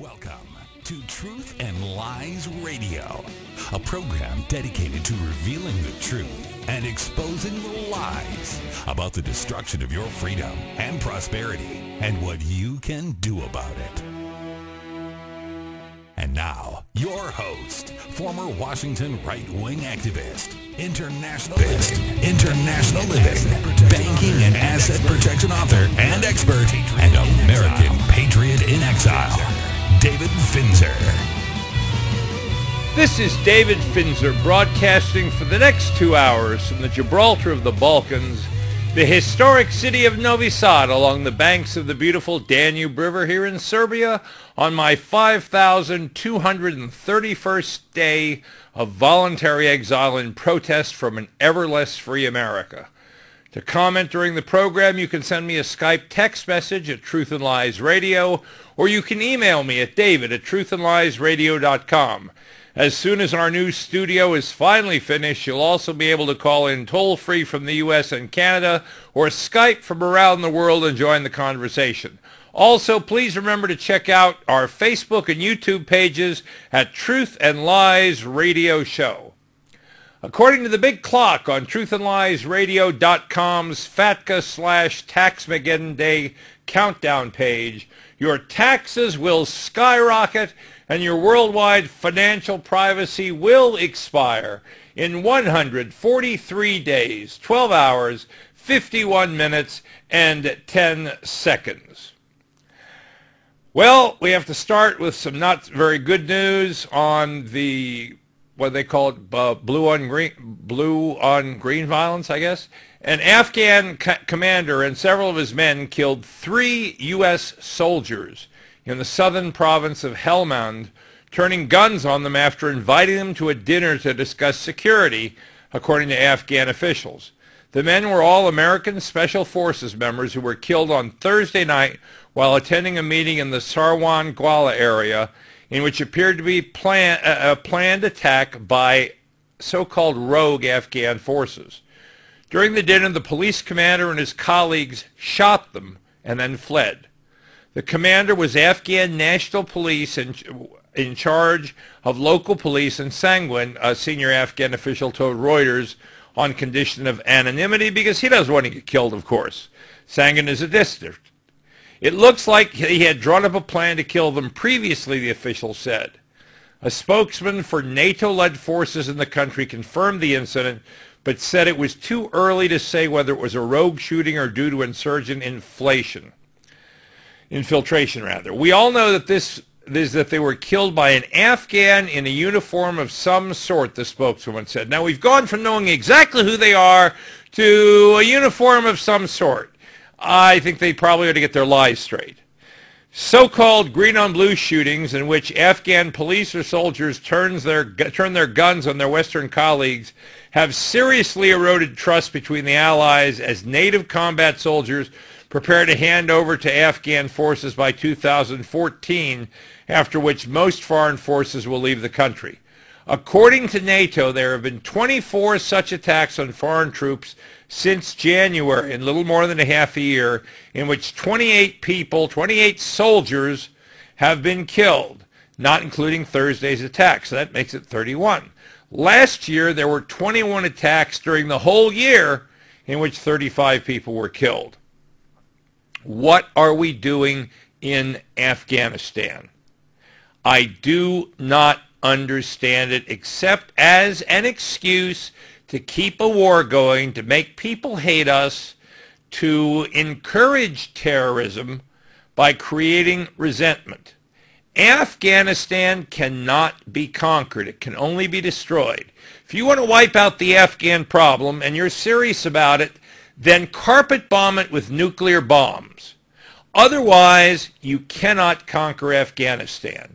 Welcome to Truth and Lies Radio, a program dedicated to revealing the truth and exposing the lies about the destruction of your freedom and prosperity and what you can do about it. And now, your host, former Washington right-wing activist, international living, banking and asset protection author and expert, and American patriot in exile, David Finzer. This is David Finzer broadcasting for the next 2 hours from the Gibraltar of the Balkans, the historic city of Novi Sad along the banks of the beautiful Danube River here in Serbia on my 5,231st day of voluntary exile in protest from an ever less free America. To comment during the program, you can send me a Skype text message at Truth and Lies Radio, or you can email me at david@truthandliesradio.com. As soon as our new studio is finally finished, you'll also be able to call in toll-free from the U.S. and Canada, or Skype from around the world and join the conversation. Also, please remember to check out our Facebook and YouTube pages at Truth and Lies Radio Show. According to the big clock on truthandliesradio.com's FATCA/Taxmageddon Day countdown page, your taxes will skyrocket and your worldwide financial privacy will expire in 143 days, 12 hours, 51 minutes, and 10 seconds. Well, we have to start with some not very good news on the, what they call it, blue on green violence, I guess. An Afghan commander and several of his men killed 3 U.S. soldiers in the southern province of Helmand, turning guns on them after inviting them to a dinner to discuss security, according to Afghan officials. The men were all American Special Forces members who were killed on Thursday night while attending a meeting in the Sarwan Gwala area, in which appeared to be a planned attack by so-called rogue Afghan forces. During the dinner, the police commander and his colleagues shot them and then fled. The commander was Afghan National Police in charge of local police, and Sangwin, a senior Afghan official, told Reuters on condition of anonymity because he doesn't want to get killed, of course. Sangwin is a dissident. It looks like he had drawn up a plan to kill them previously, the official said. A spokesman for NATO-led forces in the country confirmed the incident, but said it was too early to say whether it was a rogue shooting or due to insurgent infiltration. We all know that that they were killed by an Afghan in a uniform of some sort, the spokeswoman said. Now, we've gone from knowing exactly who they are to a uniform of some sort. I think they probably ought to get their lies straight. So-called green-on-blue shootings in which Afghan police or soldiers turn their guns on their Western colleagues have seriously eroded trust between the Allies as native combat soldiers prepare to hand over to Afghan forces by 2014, after which most foreign forces will leave the country. According to NATO, there have been 24 such attacks on foreign troops since January, in little more than a half a year, in which 28 soldiers have been killed, not including Thursday's attack, so that makes it 31. Last year, there were 21 attacks during the whole year in which 35 people were killed. What are we doing in Afghanistan? I do not understand it except as an excuse to keep a war going, to make people hate us, to encourage terrorism by creating resentment. Afghanistan cannot be conquered. It can only be destroyed. If you want to wipe out the Afghan problem and you're serious about it, then carpet bomb it with nuclear bombs. Otherwise, you cannot conquer Afghanistan.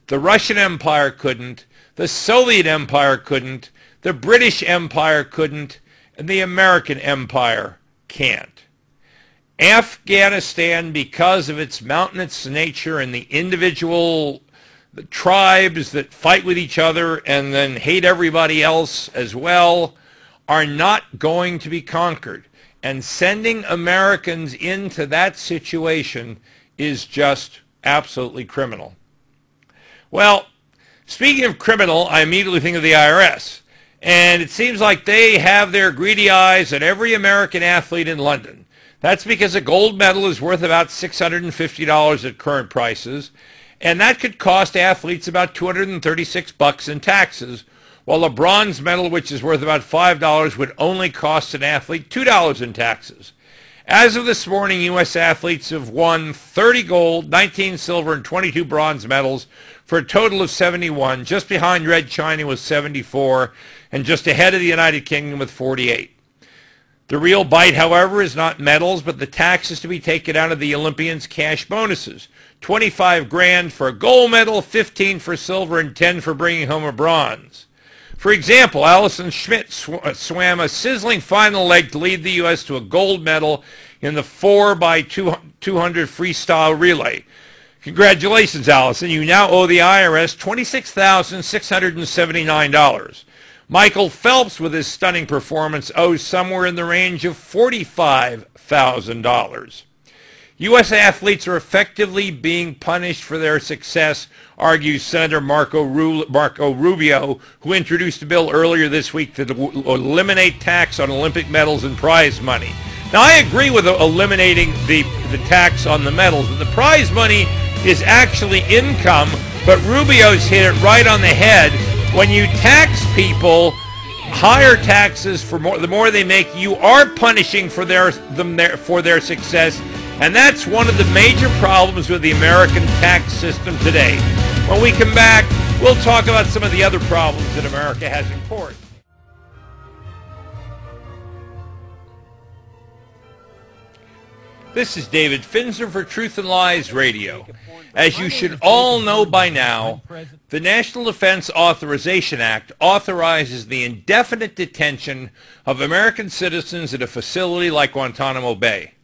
The Russian Empire couldn't, the Soviet Empire couldn't, the British Empire couldn't, and the American Empire can't. Afghanistan, because of its mountainous nature and the individual tribes that fight with each other and then hate everybody else as well, are not going to be conquered. And sending Americans into that situation is just absolutely criminal. Well, speaking of criminal, I immediately think of the IRS. And it seems like they have their greedy eyes on every American athlete in London. That's because a gold medal is worth about $650 at current prices, and that could cost athletes about $236 in taxes, while a bronze medal, which is worth about $5, would only cost an athlete $2 in taxes. As of this morning, U.S. athletes have won 30 gold, 19 silver, and 22 bronze medals for a total of 71, just behind Red China with 74, and just ahead of the United Kingdom with 48. The real bite, however, is not medals, but the taxes to be taken out of the Olympians' cash bonuses. 25 grand for a gold medal, 15 for silver, and 10 for bringing home a bronze. For example, Allison Schmidt swam a sizzling final leg to lead the U.S. to a gold medal in the 4x200 freestyle relay. Congratulations, Allison. You now owe the IRS $26,679. Michael Phelps, with his stunning performance, owes somewhere in the range of $45,000. U.S. athletes are effectively being punished for their success, argues Senator Marco Rubio, who introduced a bill earlier this week to eliminate tax on Olympic medals and prize money. Now, I agree with eliminating the tax on the medals, but the prize money is actually income, but Rubio's hit it right on the head. When you tax people, higher taxes for the more they make, you are punishing for their success. And that's one of the major problems with the American tax system today. When we come back, we'll talk about some of the other problems that America has in court. This is David Finzer for Truth and Lies Radio. As you should all know by now, the National Defense Authorization Act authorizes the indefinite detention of American citizens at a facility like Guantanamo Bay.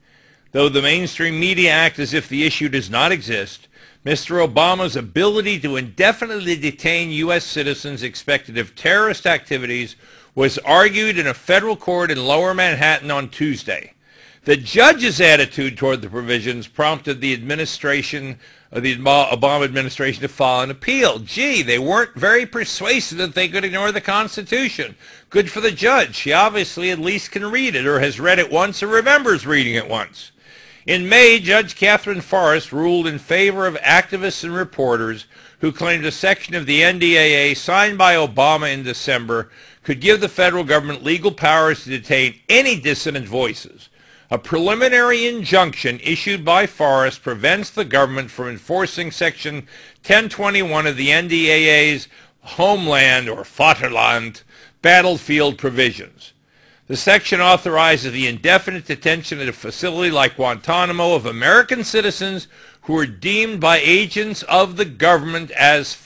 Though the mainstream media act as if the issue does not exist, Mr. Obama's ability to indefinitely detain U.S. citizens suspected of terrorist activities was argued in a federal court in Lower Manhattan on Tuesday. The judge's attitude toward the provisions prompted the Obama administration to file an appeal. Gee, they weren't very persuasive that they could ignore the Constitution. Good for the judge. She obviously at least can read it, or has read it once, or remembers reading it once. In May, Judge Catherine Forrest ruled in favor of activists and reporters who claimed a section of the NDAA signed by Obama in December could give the federal government legal powers to detain any dissident voices. A preliminary injunction issued by Forrest prevents the government from enforcing Section 1021 of the NDAA's Homeland or Vaterland battlefield provisions. The section authorizes the indefinite detention at a facility like Guantanamo of American citizens who are deemed by agents of the government as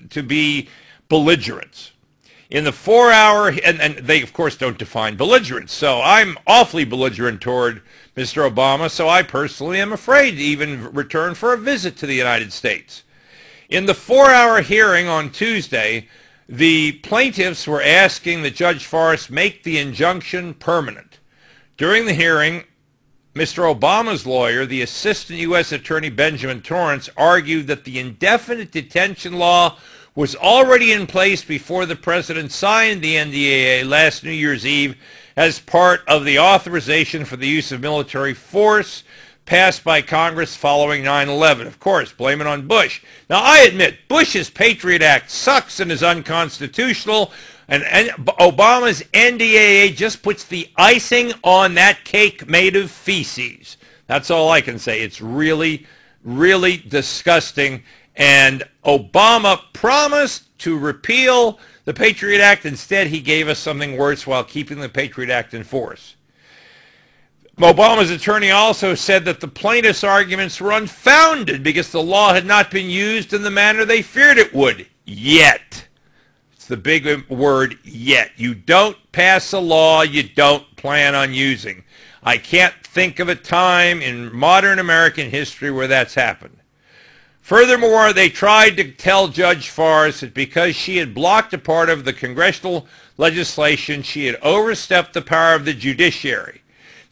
to be belligerents. In the 4-hour, and they of course don't define belligerents, so I'm awfully belligerent toward Mr. Obama, so I personally am afraid to even return for a visit to the United States. In the 4-hour hearing on Tuesday, the plaintiffs were asking that Judge Forrest make the injunction permanent. During the hearing, Mr. Obama's lawyer, the Assistant U.S. Attorney Benjamin Torrance, argued that the indefinite detention law was already in place before the president signed the NDAA last New Year's Eve as part of the authorization for the use of military force passed by Congress following 9/11. Of course, blame it on Bush. Now, I admit, Bush's Patriot Act sucks and is unconstitutional, and Obama's NDAA just puts the icing on that cake made of feces. That's all I can say. It's really, really disgusting. And Obama promised to repeal the Patriot Act. Instead, he gave us something worse while keeping the Patriot Act in force. Obama's attorney also said that the plaintiffs' arguments were unfounded because the law had not been used in the manner they feared it would. Yet. It's the big word, yet. You don't pass a law you don't plan on using. I can't think of a time in modern American history where that's happened. Furthermore, they tried to tell Judge Forrest that because she had blocked a part of the congressional legislation, she had overstepped the power of the judiciary.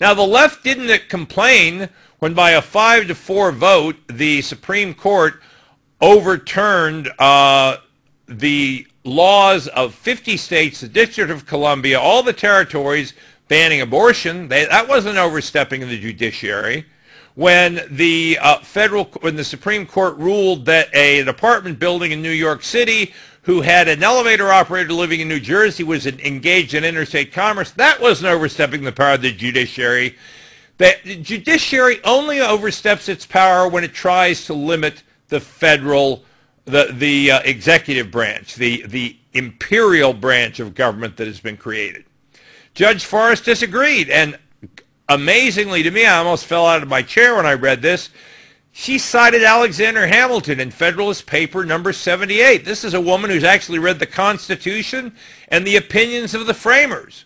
Now, the left didn't complain when by a 5-4 vote, the Supreme Court overturned the laws of 50 states, the District of Columbia, all the territories banning abortion. That wasn't overstepping the judiciary. When the Supreme Court ruled that an apartment building in New York City who had an elevator operator living in New Jersey was engaged in interstate commerce, that wasn't overstepping the power of the judiciary. The judiciary only oversteps its power when it tries to limit the federal, the executive branch, the imperial branch of government that has been created. Judge Forrest disagreed, and amazingly to me, I almost fell out of my chair when I read this. She cited Alexander Hamilton in Federalist Paper number 78. This is a woman who's actually read the Constitution and the opinions of the framers.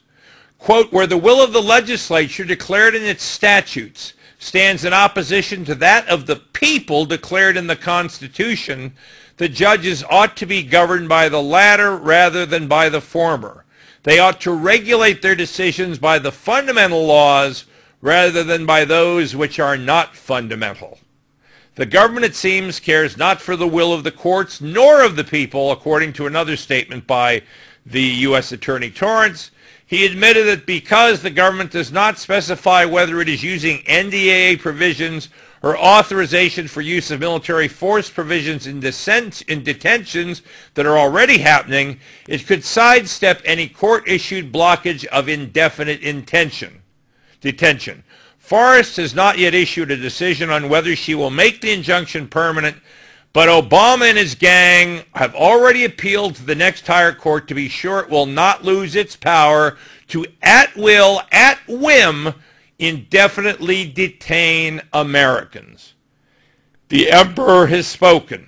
Quote, where the will of the legislature declared in its statutes stands in opposition to that of the people declared in the Constitution, the judges ought to be governed by the latter rather than by the former. They ought to regulate their decisions by the fundamental laws rather than by those which are not fundamental. The government, it seems, cares not for the will of the courts nor of the people, according to another statement by the U.S. Attorney Torrance. He admitted that because the government does not specify whether it is using NDAA provisions or authorization for use of military force provisions in detentions that are already happening, it could sidestep any court-issued blockage of indefinite detention. Forrest has not yet issued a decision on whether she will make the injunction permanent, but Obama and his gang have already appealed to the next higher court to be sure it will not lose its power to at will, at whim, indefinitely detain Americans. The emperor has spoken.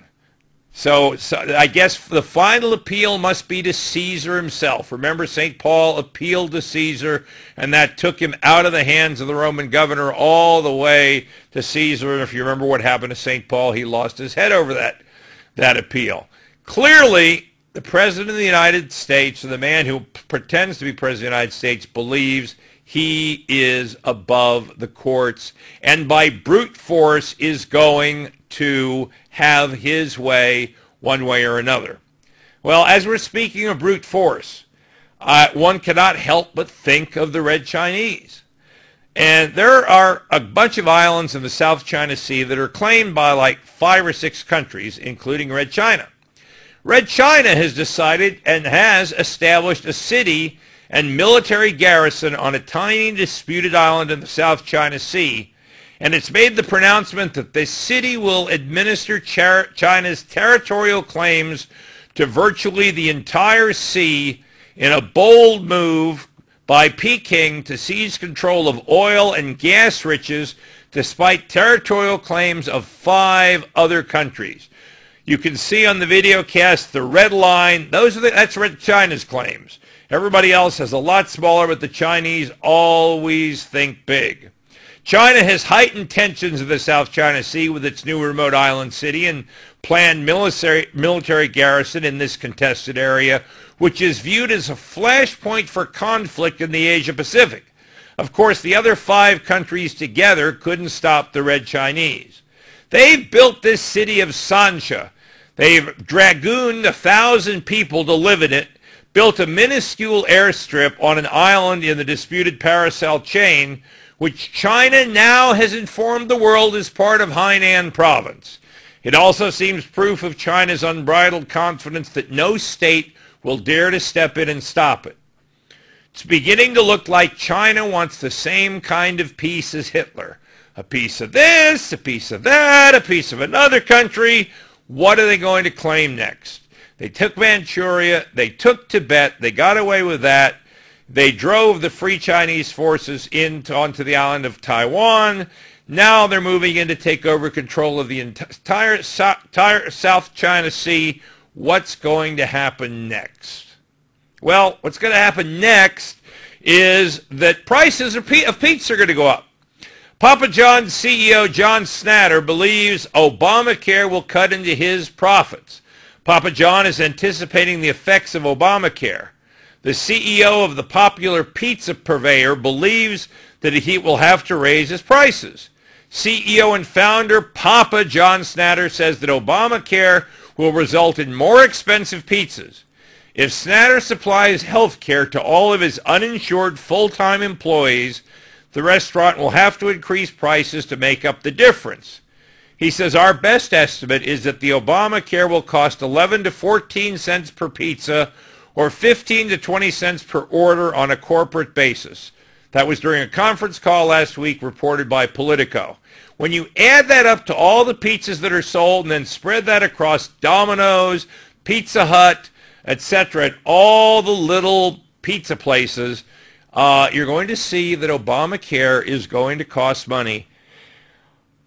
So I guess the final appeal must be to Caesar himself. Remember, St. Paul appealed to Caesar, and that took him out of the hands of the Roman governor all the way to Caesar. And if you remember what happened to St. Paul, he lost his head over that appeal. Clearly, the President of the United States, or the man who pretends to be President of the United States, believes he is above the courts, and by brute force is going to have his way one way or another. Well, as we're speaking of brute force, one cannot help but think of the Red Chinese. And there are a bunch of islands in the South China Sea that are claimed by like 5 or 6 countries, including Red China. Red China has decided and has established a city and military garrison on a tiny disputed island in the South China Sea, and it's made the pronouncement that the city will administer China's territorial claims to virtually the entire sea in a bold move by Peking to seize control of oil and gas riches despite territorial claims of 5 other countries. You can see on the video cast the red line. That's Red China's claims. Everybody else has a lot smaller, but the Chinese always think big. China has heightened tensions in the South China Sea with its new remote island city and planned military garrison in this contested area, which is viewed as a flashpoint for conflict in the Asia-Pacific. Of course, the other 5 countries together couldn't stop the Red Chinese. They've built this city of Sansha. They've dragooned 1,000 people to live in it, built a minuscule airstrip on an island in the disputed Paracel chain, which China now has informed the world is part of Hainan province. It also seems proof of China's unbridled confidence that no state will dare to step in and stop it. It's beginning to look like China wants the same kind of peace as Hitler. A piece of this, a piece of that, a piece of another country. What are they going to claim next? They took Manchuria, they took Tibet, they got away with that. They drove the Free Chinese forces onto the island of Taiwan. Now they're moving in to take over control of the entire South China Sea. What's going to happen next? Well, what's going to happen next is that prices of pizza are going to go up. Papa John's CEO John Snatter believes Obamacare will cut into his profits. Papa John is anticipating the effects of Obamacare. The CEO of the popular pizza purveyor believes that he will have to raise his prices. CEO and founder Papa John Snatter says that Obamacare will result in more expensive pizzas. If Snatter supplies health care to all of his uninsured full-time employees, the restaurant will have to increase prices to make up the difference. He says our best estimate is that the Obamacare will cost 11 to 14 cents per pizza or 15 to 20 cents per order on a corporate basis. That was during a conference call last week reported by Politico. When you add that up to all the pizzas that are sold and then spread that across Domino's, Pizza Hut, etc., at all the little pizza places, you're going to see that Obamacare is going to cost money.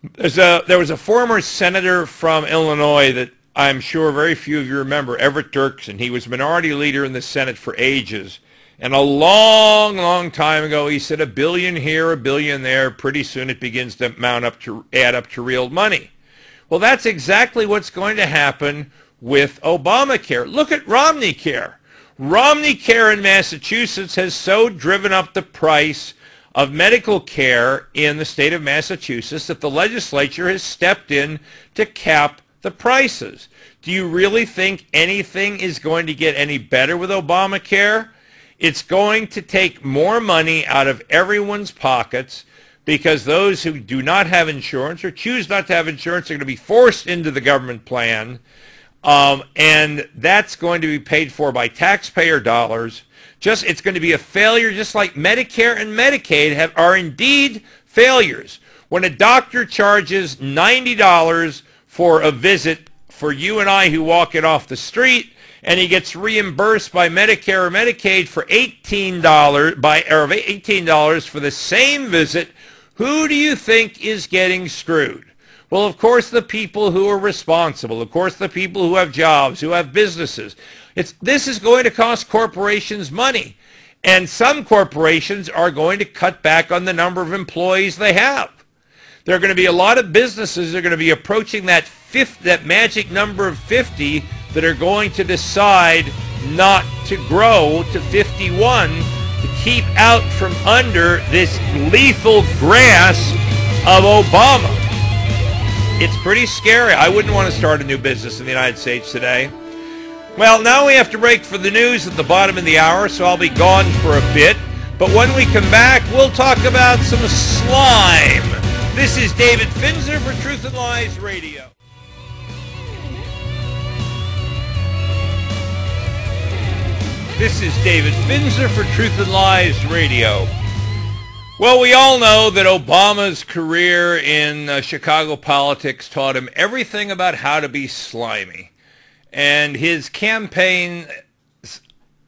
There was a former senator from Illinois that I'm sure very few of you remember, Everett Dirksen. He was minority leader in the Senate for ages. And a long, long time ago, he said $1 billion here, $1 billion there. Pretty soon it begins to add up to real money. Well, that's exactly what's going to happen with Obamacare. Look at Romney Care. Romney Care in Massachusetts has so driven up the price of medical care in the state of Massachusetts that the legislature has stepped in to cap the prices. Do you really think anything is going to get any better with Obamacare? It's going to take more money out of everyone's pockets because those who do not have insurance or choose not to have insurance are going to be forced into the government plan, and that's going to be paid for by taxpayer dollars. It's going to be a failure, just like Medicare and Medicaid are indeed failures. When a doctor charges $90 for a visit for you and I who walk it off the street, and he gets reimbursed by Medicare or Medicaid for $18 for the same visit, who do you think is getting screwed? Well, of course, the people who are responsible. Of course, the people who have jobs, who have businesses. This is going to cost corporations money. And some corporations are going to cut back on the number of employees they have. There are going to be a lot of businesses that are going to be approaching that magic number of 50 that are going to decide not to grow to 51 to keep out from under this lethal grasp of Obama. It's pretty scary. I wouldn't want to start a new business in the United States today. Well, now we have to break for the news at the bottom of the hour, so I'll be gone for a bit. But when we come back, we'll talk about some slime. This is David Finzer for Truth and Lies Radio. This is David Finzer for Truth and Lies Radio. Well, we all know that Obama's career in Chicago politics taught him everything about how to be slimy. And his campaign,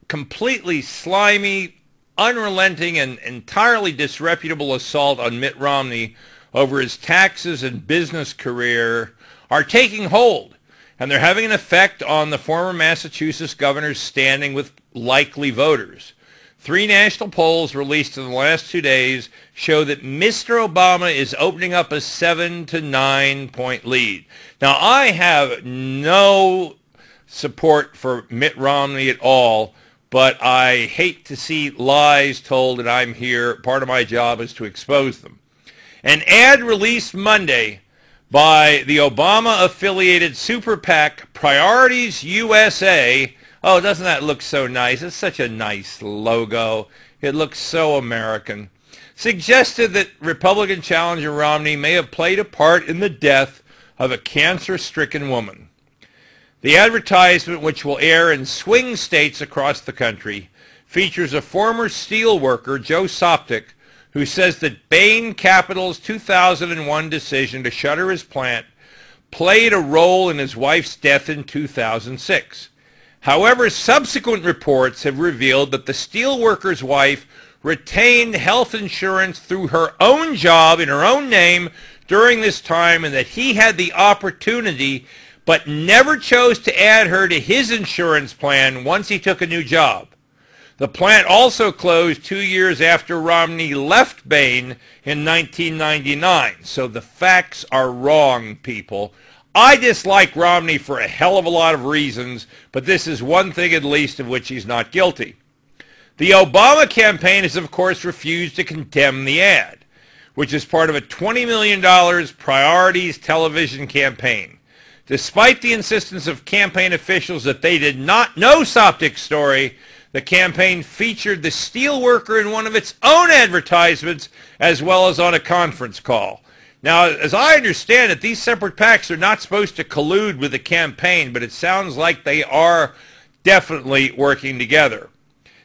completely slimy, unrelenting, and entirely disreputable assault on Mitt Romney over his taxes and business career are taking hold. And they're having an effect on the former Massachusetts governor's standing with likely voters. 3 national polls released in the last 2 days show that Mr. Obama is opening up a 7 to 9 point lead. Now, I have no support for Mitt Romney at all, but I hate to see lies told, and I'm here. Part of my job is to expose them. An ad released Monday by the Obama-affiliated super PAC Priorities USA. Oh, doesn't that look so nice? It's such a nice logo. It looks so American. Suggested that Republican challenger Romney may have played a part in the death of a cancer-stricken woman. The advertisement, which will air in swing states across the country, features a former steel worker, Joe Sopcich, who says that Bain Capital's 2001 decision to shutter his plant played a role in his wife's death in 2006. However, subsequent reports have revealed that the steelworker's wife retained health insurance through her own job in her own name during this time, and that he had the opportunity but never chose to add her to his insurance plan once he took a new job. The plant also closed 2 years after Romney left Bain in 1999. So the facts are wrong, people. I dislike Romney for a hell of a lot of reasons, but this is one thing at least of which he's not guilty. The Obama campaign has, of course, refused to condemn the ad. which is part of a $20 million priorities television campaign. Despite the insistence of campaign officials that they did not know Soptic's story, the campaign featured the steelworker in one of its own advertisements as well as on a conference call. Now, as I understand it, these separate PACs are not supposed to collude with the campaign, but it sounds like they are definitely working together.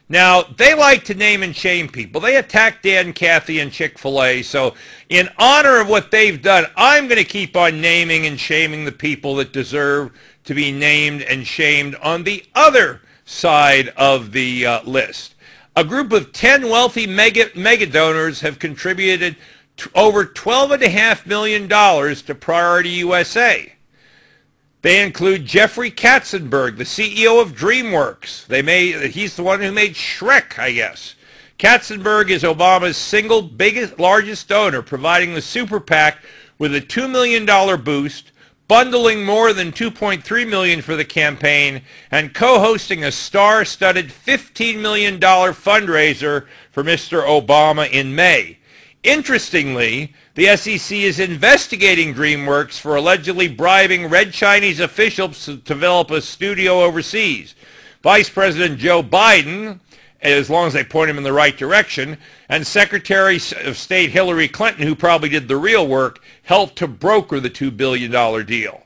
Now, they like to name and shame people. They attacked Dan Cathy and Chick-fil-A, so in honor of what they've done, I'm going to keep on naming and shaming the people that deserve to be named and shamed on the other side of the list. A group of 10 wealthy mega donors have contributed over $12.5 million to Priority USA. They include Jeffrey Katzenberg, the CEO of DreamWorks. He's the one who made Shrek, I guess. Katzenberg is Obama's single largest donor, providing the super PAC with a $2 million boost, bundling more than $2.3 million for the campaign, and co-hosting a star-studded $15 million fundraiser for Mr. Obama in May. Interestingly, the SEC is investigating DreamWorks for allegedly bribing red Chinese officials to develop a studio overseas. Vice President Joe Biden, as long as they point him in the right direction, and Secretary of State Hillary Clinton, who probably did the real work, helped to broker the $2 billion deal.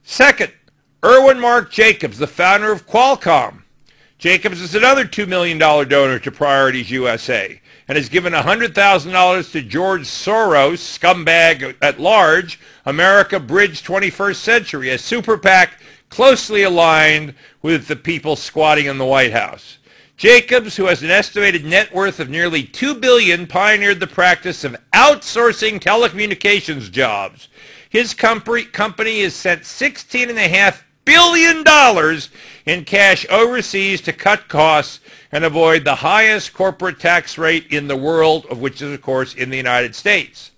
Second, Erwin Mark Jacobs, the founder of Qualcomm. Jacobs is another $2 million donor to Priorities USA and has given $100,000 to George Soros, scumbag at large, America Bridge 21st Century, a super PAC closely aligned with the people squatting in the White House. Jacobs, who has an estimated net worth of nearly $2 billion, pioneered the practice of outsourcing telecommunications jobs. His company has sent $16.5 billion in cash overseas to cut costs and avoid the highest corporate tax rate in the world, of which is, of course, in the United States.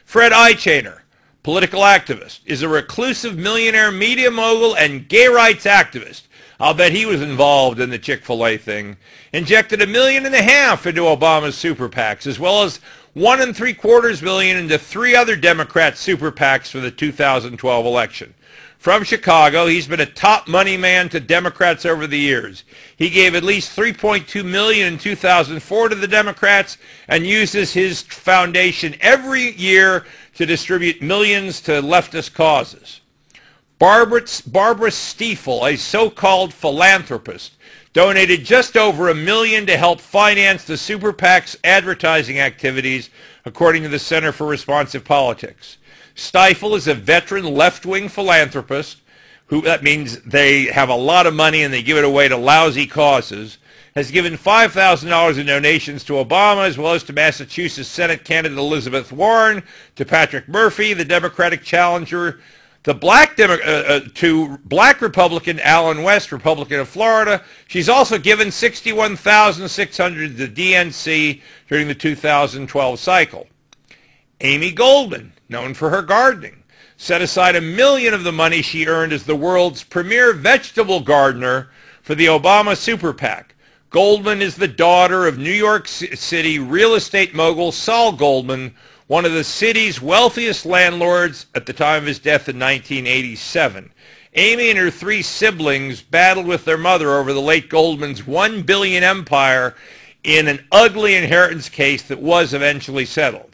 Fred Eichaner, political activist, is a reclusive millionaire media mogul and gay rights activist. I'll bet he was involved in the Chick-fil-A thing. Injected $1.5 million into Obama's super PACs, as well as $1.75 million into 3 other Democrat super PACs for the 2012 election. From Chicago, he's been a top money man to Democrats over the years. He gave at least $3.2 million in 2004 to the Democrats and uses his foundation every year to distribute millions to leftist causes. Barbara Stiefel, a so-called philanthropist, donated just over $1 million to help finance the super PAC's advertising activities, according to the Center for Responsive Politics. Stiefel is a veteran left-wing philanthropist that means they have a lot of money and they give it away to lousy causes, has given $5,000 in donations to Obama as well as to Massachusetts Senate candidate Elizabeth Warren, to Patrick Murphy, the Democratic challenger, to black Republican Alan West, Republican of Florida. She's also given $61,600 to the DNC during the 2012 cycle. Amy Goldman, known for her gardening, set aside $1 million of the money she earned as the world's premier vegetable gardener for the Obama super PAC. Goldman is the daughter of New York City real estate mogul Saul Goldman, one of the city's wealthiest landlords at the time of his death in 1987. Amy and her 3 siblings battled with their mother over the late Goldman's $1 billion empire in an ugly inheritance case that was eventually settled.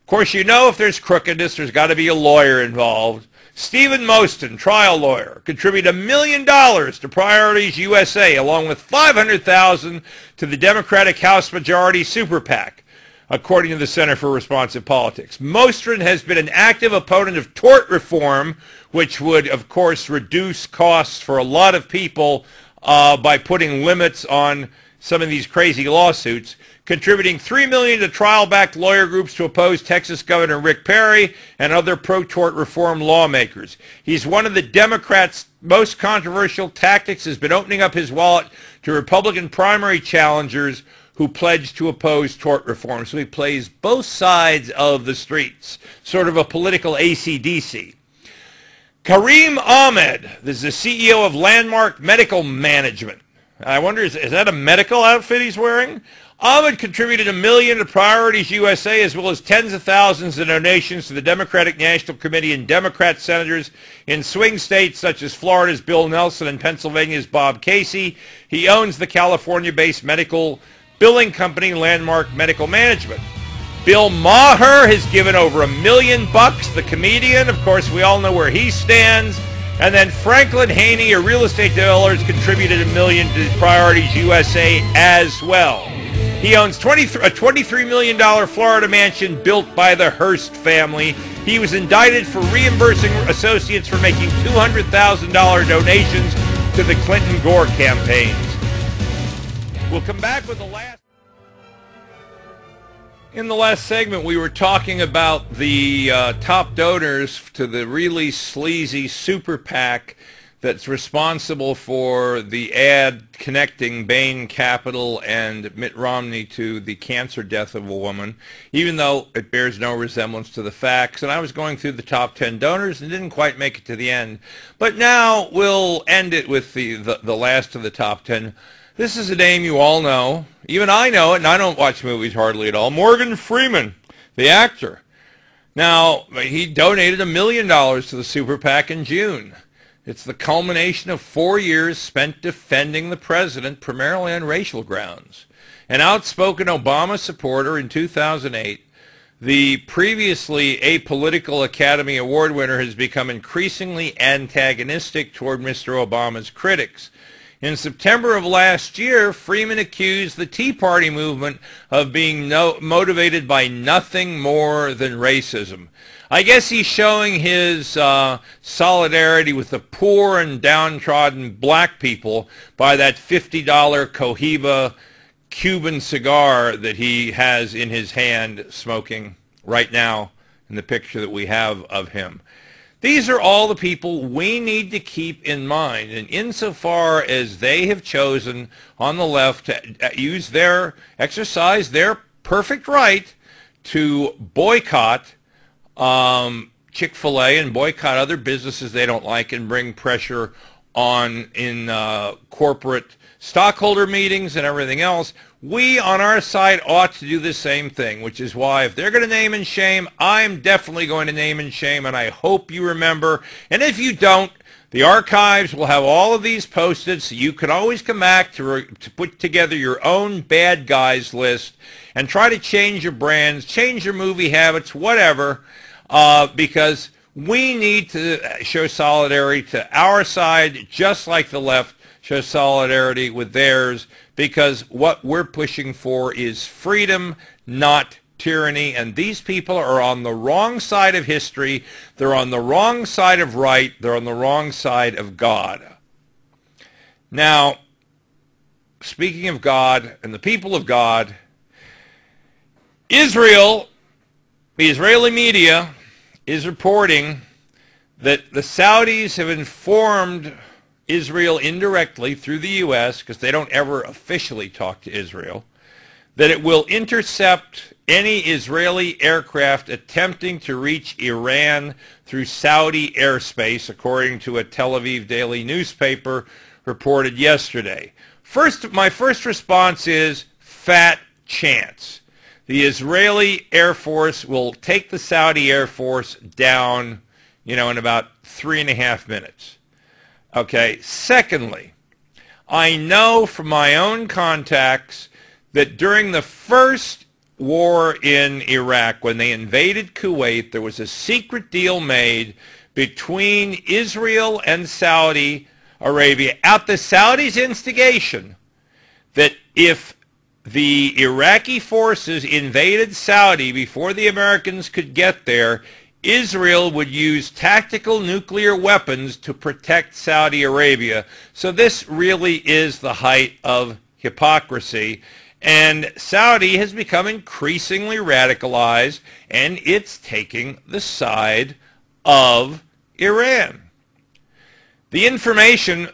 Of course, you know if there's crookedness, there's got to be a lawyer involved. Stephen Moston, trial lawyer, contributed $1 million to Priorities USA, along with $500,000 to the Democratic House Majority Super PAC, according to the Center for Responsive Politics. Mostyn has been an active opponent of tort reform, which would, of course, reduce costs for a lot of people by putting limits on some of these crazy lawsuits, contributing $3 million to trial-backed lawyer groups to oppose Texas Governor Rick Perry and other pro-tort reform lawmakers. He's one of the Democrats' most controversial tactics has been opening up his wallet to Republican primary challengers who pledged to oppose tort reform. So he plays both sides of the streets, sort of a political AC/DC. Kareem Ahmed, this is the CEO of Landmark Medical Management. I wonder, is that a medical outfit he's wearing? Ahmed contributed $1 million to Priorities USA, as well as tens of thousands of donations to the Democratic National Committee and Democrat senators in swing states such as Florida's Bill Nelson and Pennsylvania's Bob Casey. He owns the California-based medical billing company Landmark Medical Management. Bill Maher has given over $1 million. The comedian, of course, we all know where he stands. And then Franklin Haney, a real estate developer, has contributed $1 million to Priorities USA as well. He owns a $23 million Florida mansion built by the Hearst family. He was indicted for reimbursing associates for making $200,000 donations to the Clinton-Gore campaigns. We'll come back with the last. In the last segment, we were talking about the top donors to the really sleazy super PAC that's responsible for the ad connecting Bain Capital and Mitt Romney to the cancer death of a woman, even though it bears no resemblance to the facts. And I was going through the top 10 donors and didn't quite make it to the end. But now we'll end it with the last of the top 10. This is a name you all know. Even I know it, and I don't watch movies hardly at all. Morgan Freeman, the actor. Now, he donated $1 million to the super PAC in June. It's the culmination of 4 years spent defending the president, primarily on racial grounds. An outspoken Obama supporter in 2008, the previously apolitical Academy Award winner has become increasingly antagonistic toward Mr. Obama's critics. In September of last year, Freeman accused the Tea Party movement of being motivated by nothing more than racism. I guess he's showing his solidarity with the poor and downtrodden black people by that $50 Cohiba Cuban cigar that he has in his hand smoking right now in the picture that we have of him. These are all the people we need to keep in mind. And insofar as they have chosen on the left to exercise their perfect right to boycott Chick-fil-A and boycott other businesses they don't like and bring pressure on in corporate stockholder meetings and everything else, we on our side ought to do the same thing, which is why if they're going to name and shame, I'm definitely going to name and shame, and I hope you remember. And if you don't, the archives will have all of these posted, so you can always come back to put together your own bad guys list and try to change your brands, change your movie habits, whatever, because we need to show solidarity to our side, just like the left show solidarity with theirs, because what we're pushing for is freedom, not tyranny. And these people are on the wrong side of history. They're on the wrong side of right. They're on the wrong side of God. Now, speaking of God and the people of God, Israel, the Israeli media, is reporting that the Saudis have informed Israel indirectly through the U.S., because they don't ever officially talk to Israel, that it will intercept any Israeli aircraft attempting to reach Iran through Saudi airspace, according to a Tel Aviv daily newspaper reported yesterday. My first response is fat chance. The Israeli Air Force will take the Saudi Air Force down, in about 3.5 minutes. Okay, secondly, I know from my own contacts that during the first war in Iraq, when they invaded Kuwait, there was a secret deal made between Israel and Saudi Arabia at the Saudis' instigation that if the Iraqi forces invaded Saudi before the Americans could get there, Israel would use tactical nuclear weapons to protect Saudi Arabia. So this really is the height of hypocrisy. And Saudi has become increasingly radicalized, and it's taking the side of Iran. The information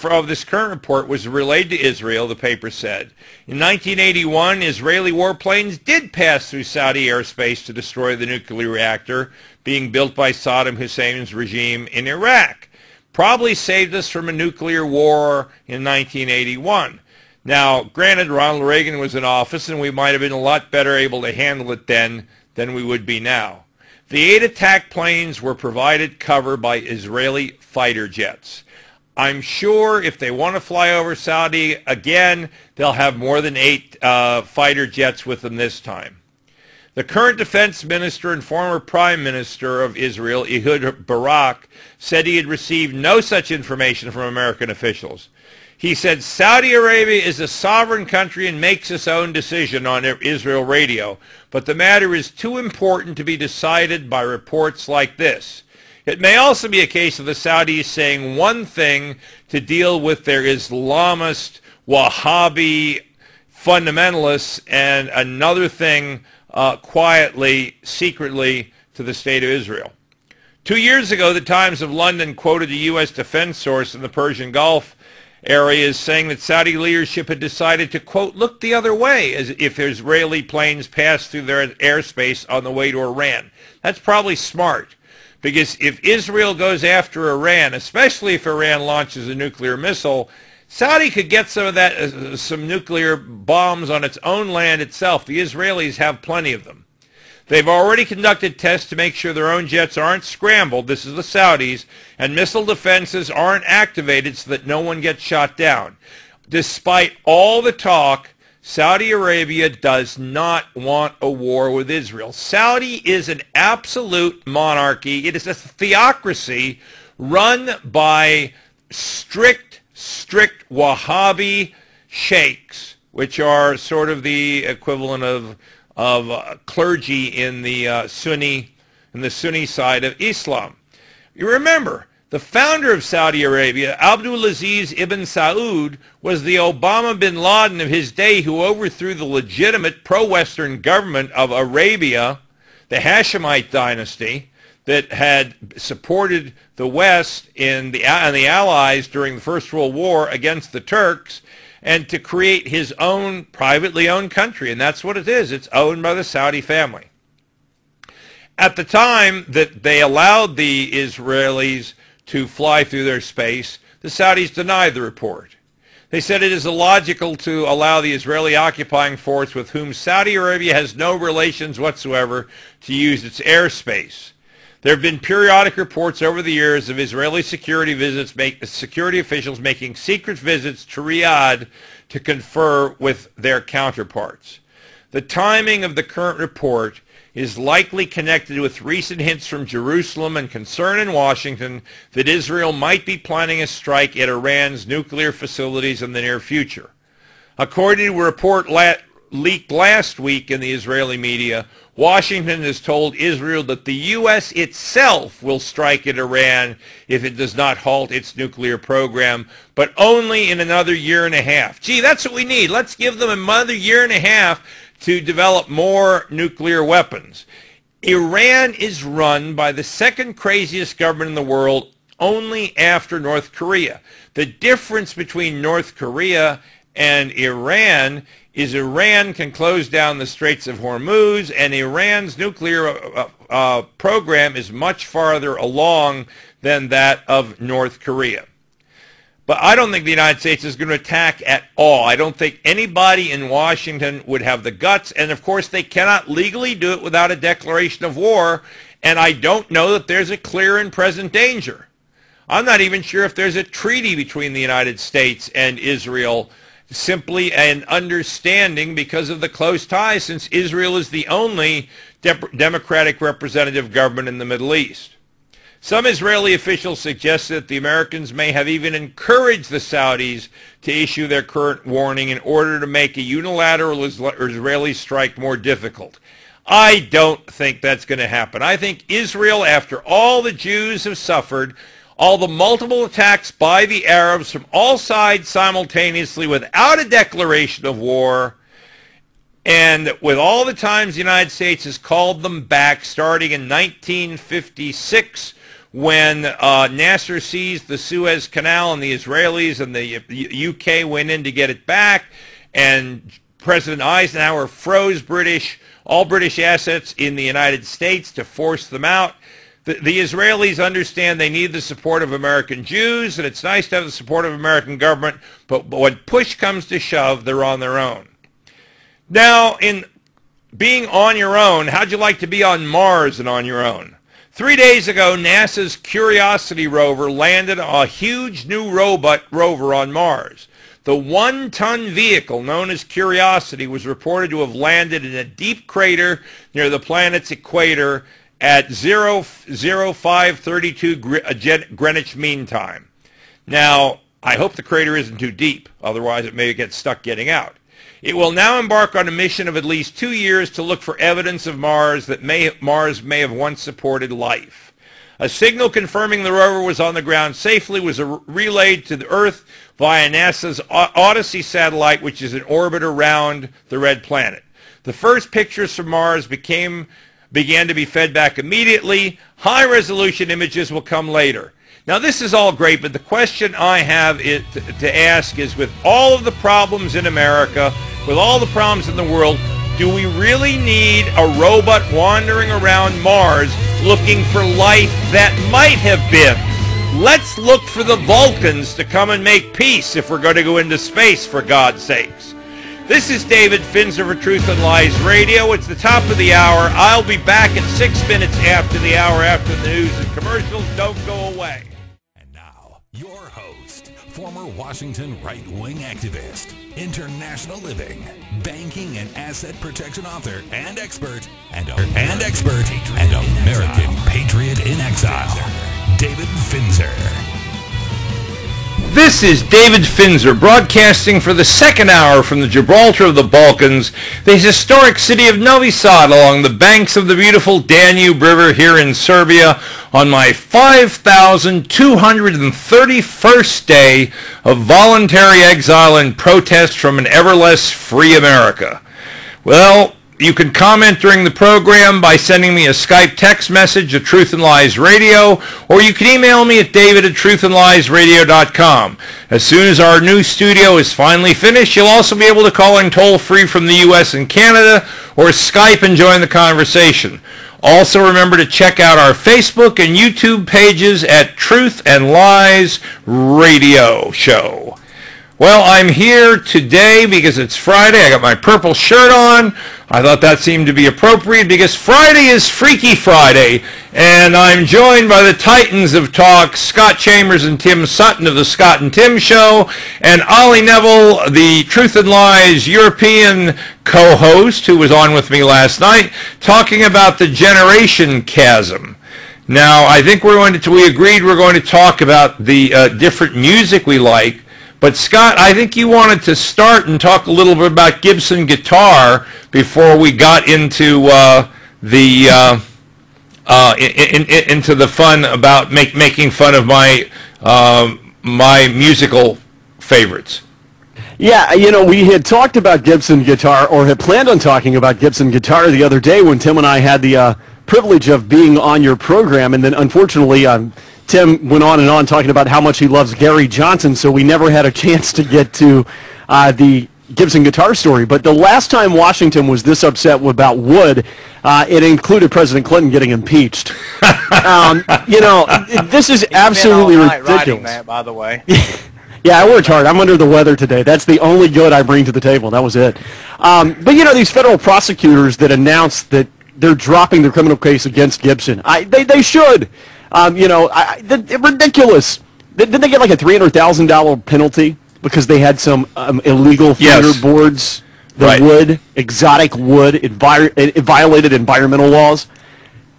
of this current report was relayed to Israel, the paper said. In 1981, Israeli warplanes did pass through Saudi airspace to destroy the nuclear reactor being built by Saddam Hussein's regime in Iraq. probably saved us from a nuclear war in 1981. Now, granted, Ronald Reagan was in office, and we might have been a lot better able to handle it then than we would be now. The 8 attack planes were provided cover by Israeli fighter jets. I'm sure if they want to fly over Saudi again, they'll have more than 8 fighter jets with them this time. The current defense minister and former prime minister of Israel, Ehud Barak, said he had received no such information from American officials. He said Saudi Arabia is a sovereign country and makes its own decision on Israel radio, but the matter is too important to be decided by reports like this. It may also be a case of the Saudis saying one thing to deal with their Islamist, Wahhabi fundamentalists and another thing quietly, secretly to the State of Israel. 2 years ago, the Times of London quoted a U.S. defense source in the Persian Gulf area as saying that Saudi leadership had decided to, quote, look the other way as if Israeli planes passed through their airspace on the way to Iran. That's probably smart, because if Israel goes after Iran, especially if Iran launches a nuclear missile, Saudi could get some of that, some nuclear bombs on its own land itself. The Israelis have plenty of them. They've already conducted tests to make sure their own jets aren't scrambled, this is the Saudis, and missile defenses aren't activated so that no one gets shot down. Despite all the talk, Saudi Arabia does not want a war with Israel. Saudi is an absolute monarchy. It is a theocracy run by strict Wahhabi sheikhs, which are sort of the equivalent of clergy in the Sunni side of Islam. You remember, the founder of Saudi Arabia, Abdulaziz ibn Saud, was the Obama bin Laden of his day, who overthrew the legitimate pro-Western government of Arabia, the Hashemite dynasty, that had supported the West and the Allies during the First World War against the Turks, and to create his own privately owned country. And that's what it is. It's owned by the Saudi family. At the time that they allowed the Israelis to fly through their space, the Saudis denied the report. They said it is illogical to allow the Israeli occupying force, with whom Saudi Arabia has no relations whatsoever, to use its airspace. There have been periodic reports over the years of Israeli security officials making secret visits to Riyadh to confer with their counterparts. The timing of the current report is likely connected with recent hints from Jerusalem and concern in Washington that Israel might be planning a strike at Iran's nuclear facilities in the near future. According to a report leaked last week in the Israeli media, Washington has told Israel that the U.S. itself will strike at Iran if it does not halt its nuclear program, but only in another year and a half. Gee, that's what we need. Let's give them another year and a half to develop more nuclear weapons. Iran is run by the second craziest government in the world, only after North Korea. The difference between North Korea and Iran is Iran can close down the Straits of Hormuz, and Iran's nuclear program is much farther along than that of North Korea. But I don't think the United States is going to attack at all. I don't think anybody in Washington would have the guts, and of course they cannot legally do it without a declaration of war, and I don't know that there's a clear and present danger. I'm not even sure if there's a treaty between the United States and Israel, simply an understanding because of the close ties, since Israel is the only democratic representative government in the Middle East. Some Israeli officials suggested that the Americans may have even encouraged the Saudis to issue their current warning in order to make a unilateral Israeli strike more difficult. I don't think that's going to happen. I think Israel, after all the Jews have suffered, all the multiple attacks by the Arabs from all sides simultaneously without a declaration of war, and with all the times the United States has called them back, starting in 1956 when Nasser seized the Suez Canal and the Israelis and the UK went in to get it back, and President Eisenhower froze all British assets in the United States to force them out. the Israelis understand they need the support of American Jews, and it's nice to have the support of American government, but when push comes to shove, they're on their own. Now, in being on your own, how'd you like to be on Mars and on your own? 3 days ago, NASA's Curiosity rover landed a huge new rover on Mars. The one-ton vehicle known as Curiosity was reported to have landed in a deep crater near the planet's equator at 0532 Greenwich Mean Time. Now, I hope the crater isn't too deep, otherwise it may get stuck getting out. It will now embark on a mission of at least 2 years to look for evidence of Mars that Mars may have once supported life. A signal confirming the rover was on the ground safely was relayed to the Earth via NASA's Odyssey satellite, which is in orbit around the red planet. The first pictures from Mars began to be fed back immediately. High-resolution images will come later. Now, this is all great, but the question I have to ask is, with all of the problems in America, with all the problems in the world, do we really need a robot wandering around Mars looking for life that might have been? Let's look for the Vulcans to come and make peace if we're going to go into space, for God's sakes. This is David Finzer for Truth and Lies Radio. It's the top of the hour. I'll be back in 6 minutes after the hour, after the news and commercials. Don't go away. And now, your host, former Washington right-wing activist, international living, banking and asset protection author and expert, and American patriot in exile, David Finzer. This is David Finzer, broadcasting for the second hour from the Gibraltar of the Balkans, the historic city of Novi Sad along the banks of the beautiful Danube River here in Serbia, on my 5,231st day of voluntary exile and protest from an ever less free America. Well, you can comment during the program by sending me a Skype text message at Truth and Lies Radio, or you can email me at david@truthandliesradio.com. As soon as our new studio is finally finished, you'll also be able to call in toll-free from the U.S. and Canada, or Skype and join the conversation. Also, remember to check out our Facebook and YouTube pages at Truth and Lies Radio Show. Well, I'm here today because it's Friday. I got my purple shirt on. I thought that seemed to be appropriate because Friday is Freaky Friday, and I'm joined by the titans of talk, Scott Chambers and Tim Sutton of the Scott and Tim Show, and Ollie Neville, the Truth and Lies European co-host, who was on with me last night, talking about the generation chasm. Now, I think we agreed we're going to talk about the different music we like. But Scott, I think you wanted to start and talk a little bit about Gibson guitar before we got into into the fun about making fun of my my musical favorites. Yeah, you know, we had talked about Gibson guitar, or had planned on talking about Gibson guitar the other day when Tim and I had the privilege of being on your program, and then unfortunately Tim went on and on talking about how much he loves Gary Johnson, so we never had a chance to get to the Gibson guitar story. But the last time Washington was this upset about wood, it included President Clinton getting impeached. You know, this is absolutely ridiculous. That, by the way. Yeah, I worked hard. I'm under the weather today. That's the only good I bring to the table. That was it. But, you know, these federal prosecutors that announced that they're dropping their criminal case against Gibson, they should. You know, ridiculous. Didn't they get like a $300,000 penalty because they had some illegal fingerboards? The wood, exotic wood, it violated environmental laws.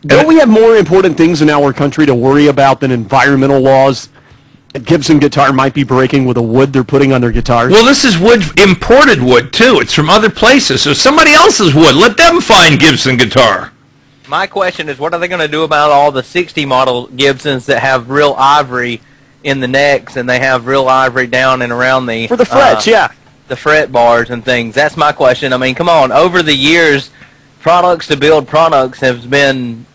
Don't we have more important things in our country to worry about than environmental laws? A Gibson guitar might be breaking with the wood they're putting on their guitars. Well, this is wood, imported wood, too. It's from other places, so somebody else's wood. Let them find Gibson guitar. My question is, what are they going to do about all the 60 model Gibsons that have real ivory in the necks, and they have real ivory down and around the... For the frets, yeah. The fret bars and things. That's my question. I mean, come on. Over the years, products to build products have been,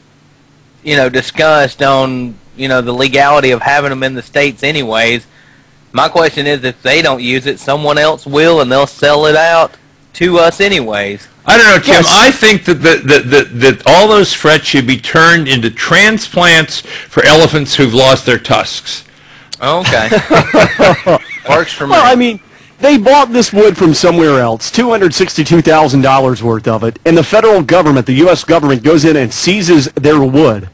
you know, discussed on, you know, the legality of having them in the States anyways. My question is, if they don't use it, someone else will, and they'll sell it out to us anyways. I don't know, Tim. Yes. I think that all those frets should be turned into transplants for elephants who've lost their tusks. Okay. Works for me. Well, I mean, they bought this wood from somewhere else, $262,000 worth of it, and the federal government, the U.S. government, goes in and seizes their wood.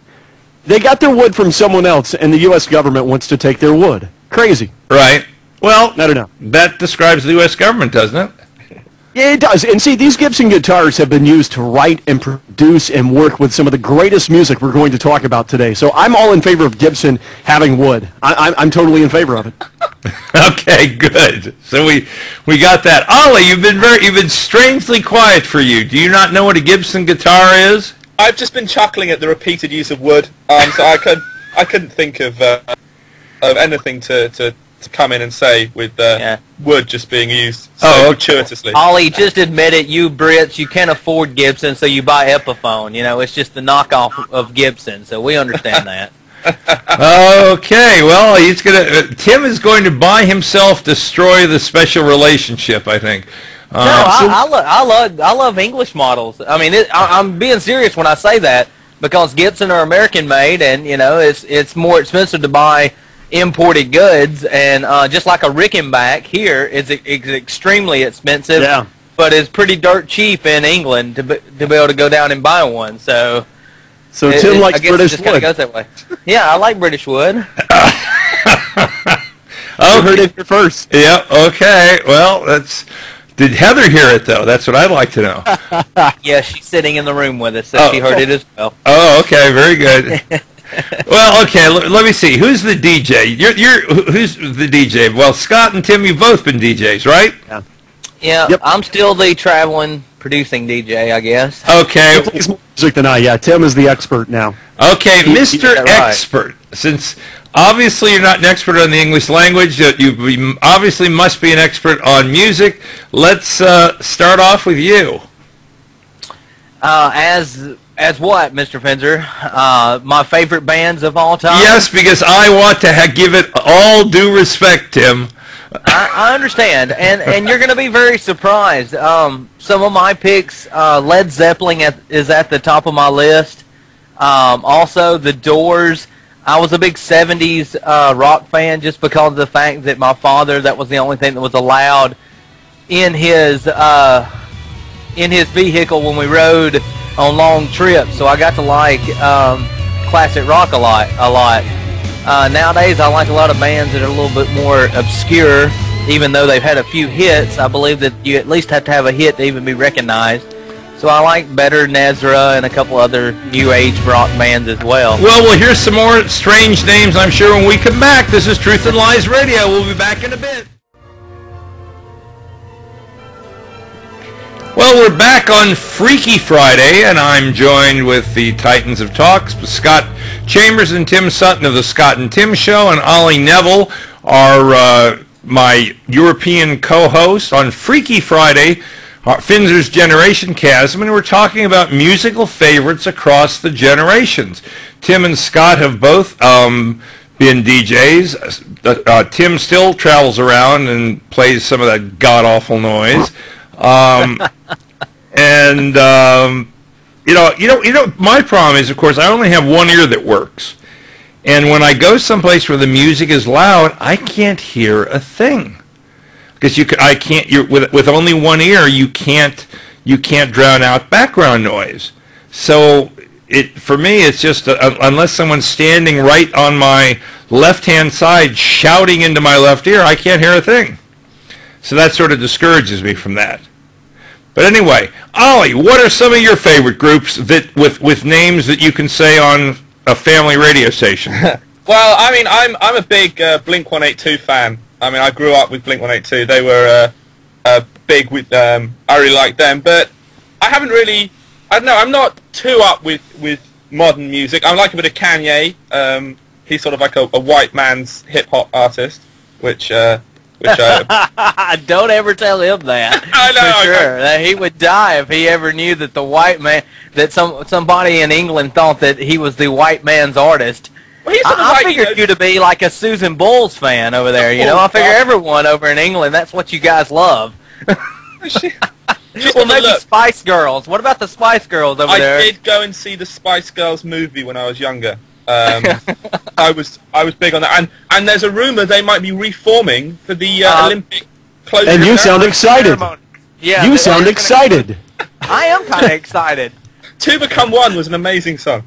They got their wood from someone else, and the U.S. government wants to take their wood. Crazy. Right. Well, I don't know. That describes the U.S. government, doesn't it? Yeah, it does. And see, these Gibson guitars have been used to write and produce and work with some of the greatest music we're going to talk about today. So I'm all in favor of Gibson having wood. I'm totally in favor of it. Okay, good. So we got that. Ollie, you've been strangely quiet for you. Do you not know what a Gibson guitar is? I've just been chuckling at the repeated use of wood, so I couldn't think of anything to come in and say with wood just being used so gratuitously. Ollie, just admit it. You Brits, you can't afford Gibson, so you buy Epiphone. You know, it's just the knockoff of Gibson, so we understand that. Okay, well, Tim is going to by himself destroy the special relationship, I think. No, I love English models. I mean, I'm being serious when I say that, because Gibson are American made, and you know it's more expensive to buy imported goods, and just like a Rickenback here is extremely expensive, but it's pretty dirt cheap in England to be able to go down and buy one. So Tim likes British wood. Goes that way. Yeah, I like British wood. You heard it here first. Yeah. Okay. Well, Did Heather hear it, though? That's what I'd like to know. Yeah, she's sitting in the room with us, so she heard it as well. Oh, okay, very good. Well, okay, let me see. Who's the DJ? Who's the DJ? Well, Scott and Tim, you've both been DJs, right? Yeah, Yep. I'm still the traveling, producing DJ, I guess. Okay. He plays more music than I. Yeah, Tim is the expert now. Okay, He Mr. did that right. Expert, since obviously you're not an expert on the English language, you obviously must be an expert on music. Let's start off with you. As what, Mr. Fenzer? My favorite bands of all time? Yes, because I want to give it all due respect, Tim. I understand, and you're going to be very surprised. Some of my picks, Led Zeppelin is at the top of my list. Also, The Doors. I was a big 70s rock fan just because of the fact that my father, that was the only thing that was allowed in his vehicle when we rode on long trips. So I got to like classic rock a lot. Nowadays, I like a lot of bands that are a little bit more obscure, even though they've had a few hits. I believe that you at least have to have a hit to even be recognized. So I like Better, Nezra, and a couple other new age rock bands as well. Well, we'll hear some more strange names, I'm sure, when we come back. This is Truth and Lies Radio. We'll be back in a bit. Well, we're back on Freaky Friday, and I'm joined with the Titans of Talk, Scott Chambers and Tim Sutton of the Scott and Tim Show, and Ollie Neville are my European co-host on Freaky Friday, Finzer's Generation Chasm, and we're talking about musical favorites across the generations. Tim and Scott have both been DJs. Tim still travels around and plays some of that god-awful noise. My problem is, of course, I only have one ear that works. And when I go someplace where the music is loud, I can't hear a thing. Because with only one ear, you can't drown out background noise. So for me, it's just unless someone's standing right on my left-hand side shouting into my left ear, I can't hear a thing. So that sort of discourages me from that. But anyway, Ollie, what are some of your favorite groups that with names that you can say on a family radio station? Well, I mean, I'm a big Blink-182 fan. I mean, I grew up with Blink-182. They were big with. I really liked them, but I haven't really. I don't know. I'm not too up with modern music. I like a bit of Kanye. He's sort of like a white man's hip hop artist, which Don't ever tell him that. I know. For sure. That he would die if he ever knew that the white man, that somebody in England thought that he was the white man's artist. Well, he's sort of I like, figured you to be like a Susan Bowles fan over there. You know, I figure everyone over in England, that's what you guys love. Well, maybe Spice Girls. What about the Spice Girls over there? I did go and see the Spice Girls movie when I was younger. I was big on that, and there's a rumor they might be reforming for the Olympic closure. And you sound excited. Yeah, you sound excited. I am kind of excited. Two Become One was an amazing song.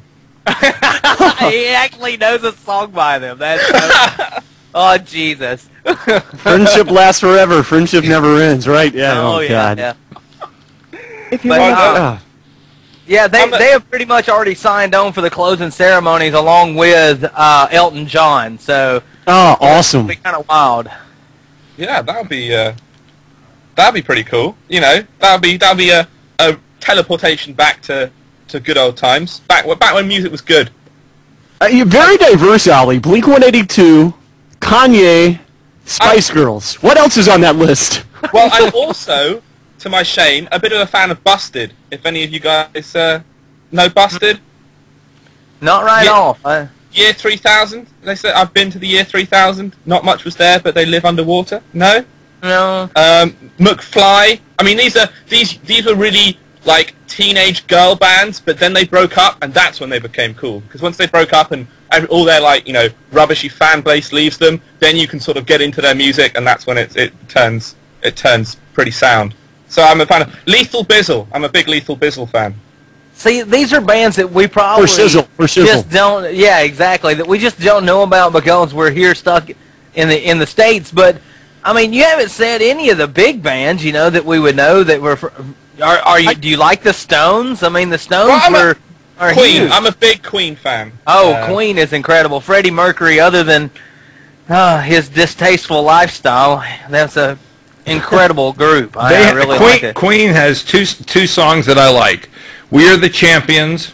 He actually knows a song by them. That's oh Jesus. Friendship lasts forever. Friendship never ends, right? Yeah. Oh, yeah, God. yeah. If you But, yeah, they have pretty much already signed on for the closing ceremonies along with Elton John. So awesome. It'll be kind of wild. Yeah, that'd be pretty cool. You know, that'd be a teleportation back to good old times. Back when music was good. You're very diverse, Ali. Blink-182, Kanye, Spice Girls. What else is on that list? Well, I'm also, to my shame, a bit of a fan of Busted. If any of you guys know Busted. Not right off. Year 3000. They said I've been to the year 3000. Not much was there, but they live underwater. No. No. McFly. I mean, these were really like teenage girl bands, but then they broke up, and that's when they became cool. Because once they broke up and all their rubbishy fan base leaves them, then you can sort of get into their music, and that's when it turns pretty sound. So I'm a fan of Lethal Bizzle. I'm a big Lethal Bizzle fan. See, these are bands that we probably for shizzle. just don't. Yeah, exactly. That we just don't know about because we're here stuck in the States. But I mean, you haven't said any of the big bands, that we would know that were. Do you like the Stones? I mean, the Stones are Queen. huge. I'm a big Queen fan. Oh, Queen is incredible. Freddie Mercury, other than his distasteful lifestyle, that's a incredible group. I really like it. Queen has two songs that I like. We Are the Champions,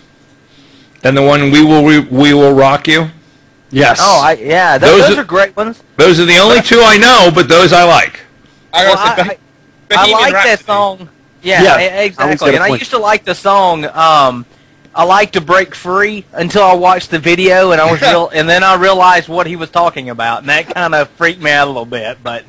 and the one We Will Rock You. Yes. Oh, those are great ones. Those are the only two I know, but those I like. I like that song. Yeah, exactly. And I used to like the song I Like to Break Free until I watched the video, and and then I realized what he was talking about, and that kind of freaked me out a little bit, but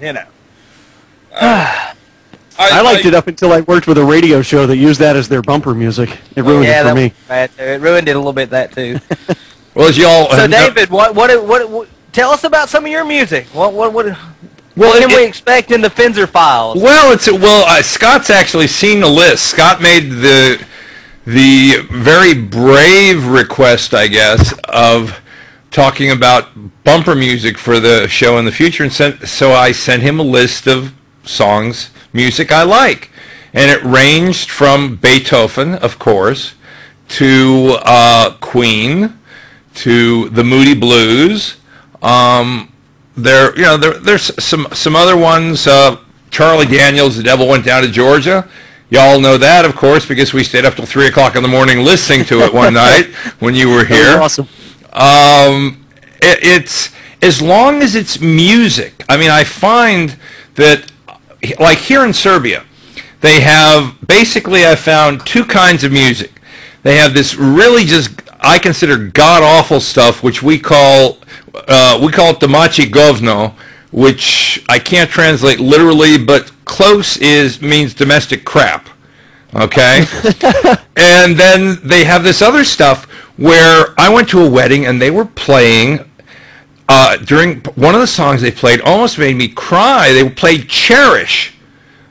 I liked it up until I worked with a radio show that used that as their bumper music. It ruined it for me. It ruined it a little bit, that too. Well, as y'all. So, David, what? Tell us about some of your music. What can we expect in the Finzer files? Well, Scott's actually seen the list. Scott made the very brave request, I guess, of talking about bumper music for the show in the future, and so I sent him a list of songs, music I like, and it ranged from Beethoven, of course, to Queen, to the Moody Blues. There's some other ones. Charlie Daniels, The Devil Went Down to Georgia. Y'all know that, of course, because we stayed up till 3 o'clock in the morning listening to it one night when you were here. That was awesome. It's as long as it's music. I mean, I find that, like here in Serbia, they have basically, I found two kinds of music. They have this really just, I consider god-awful stuff, which we call it domaći govno, which I can't translate literally, but close means domestic crap. Okay? And then they have this other stuff where I went to a wedding and they were playing, during one of the songs they played almost made me cry. They played Cherish.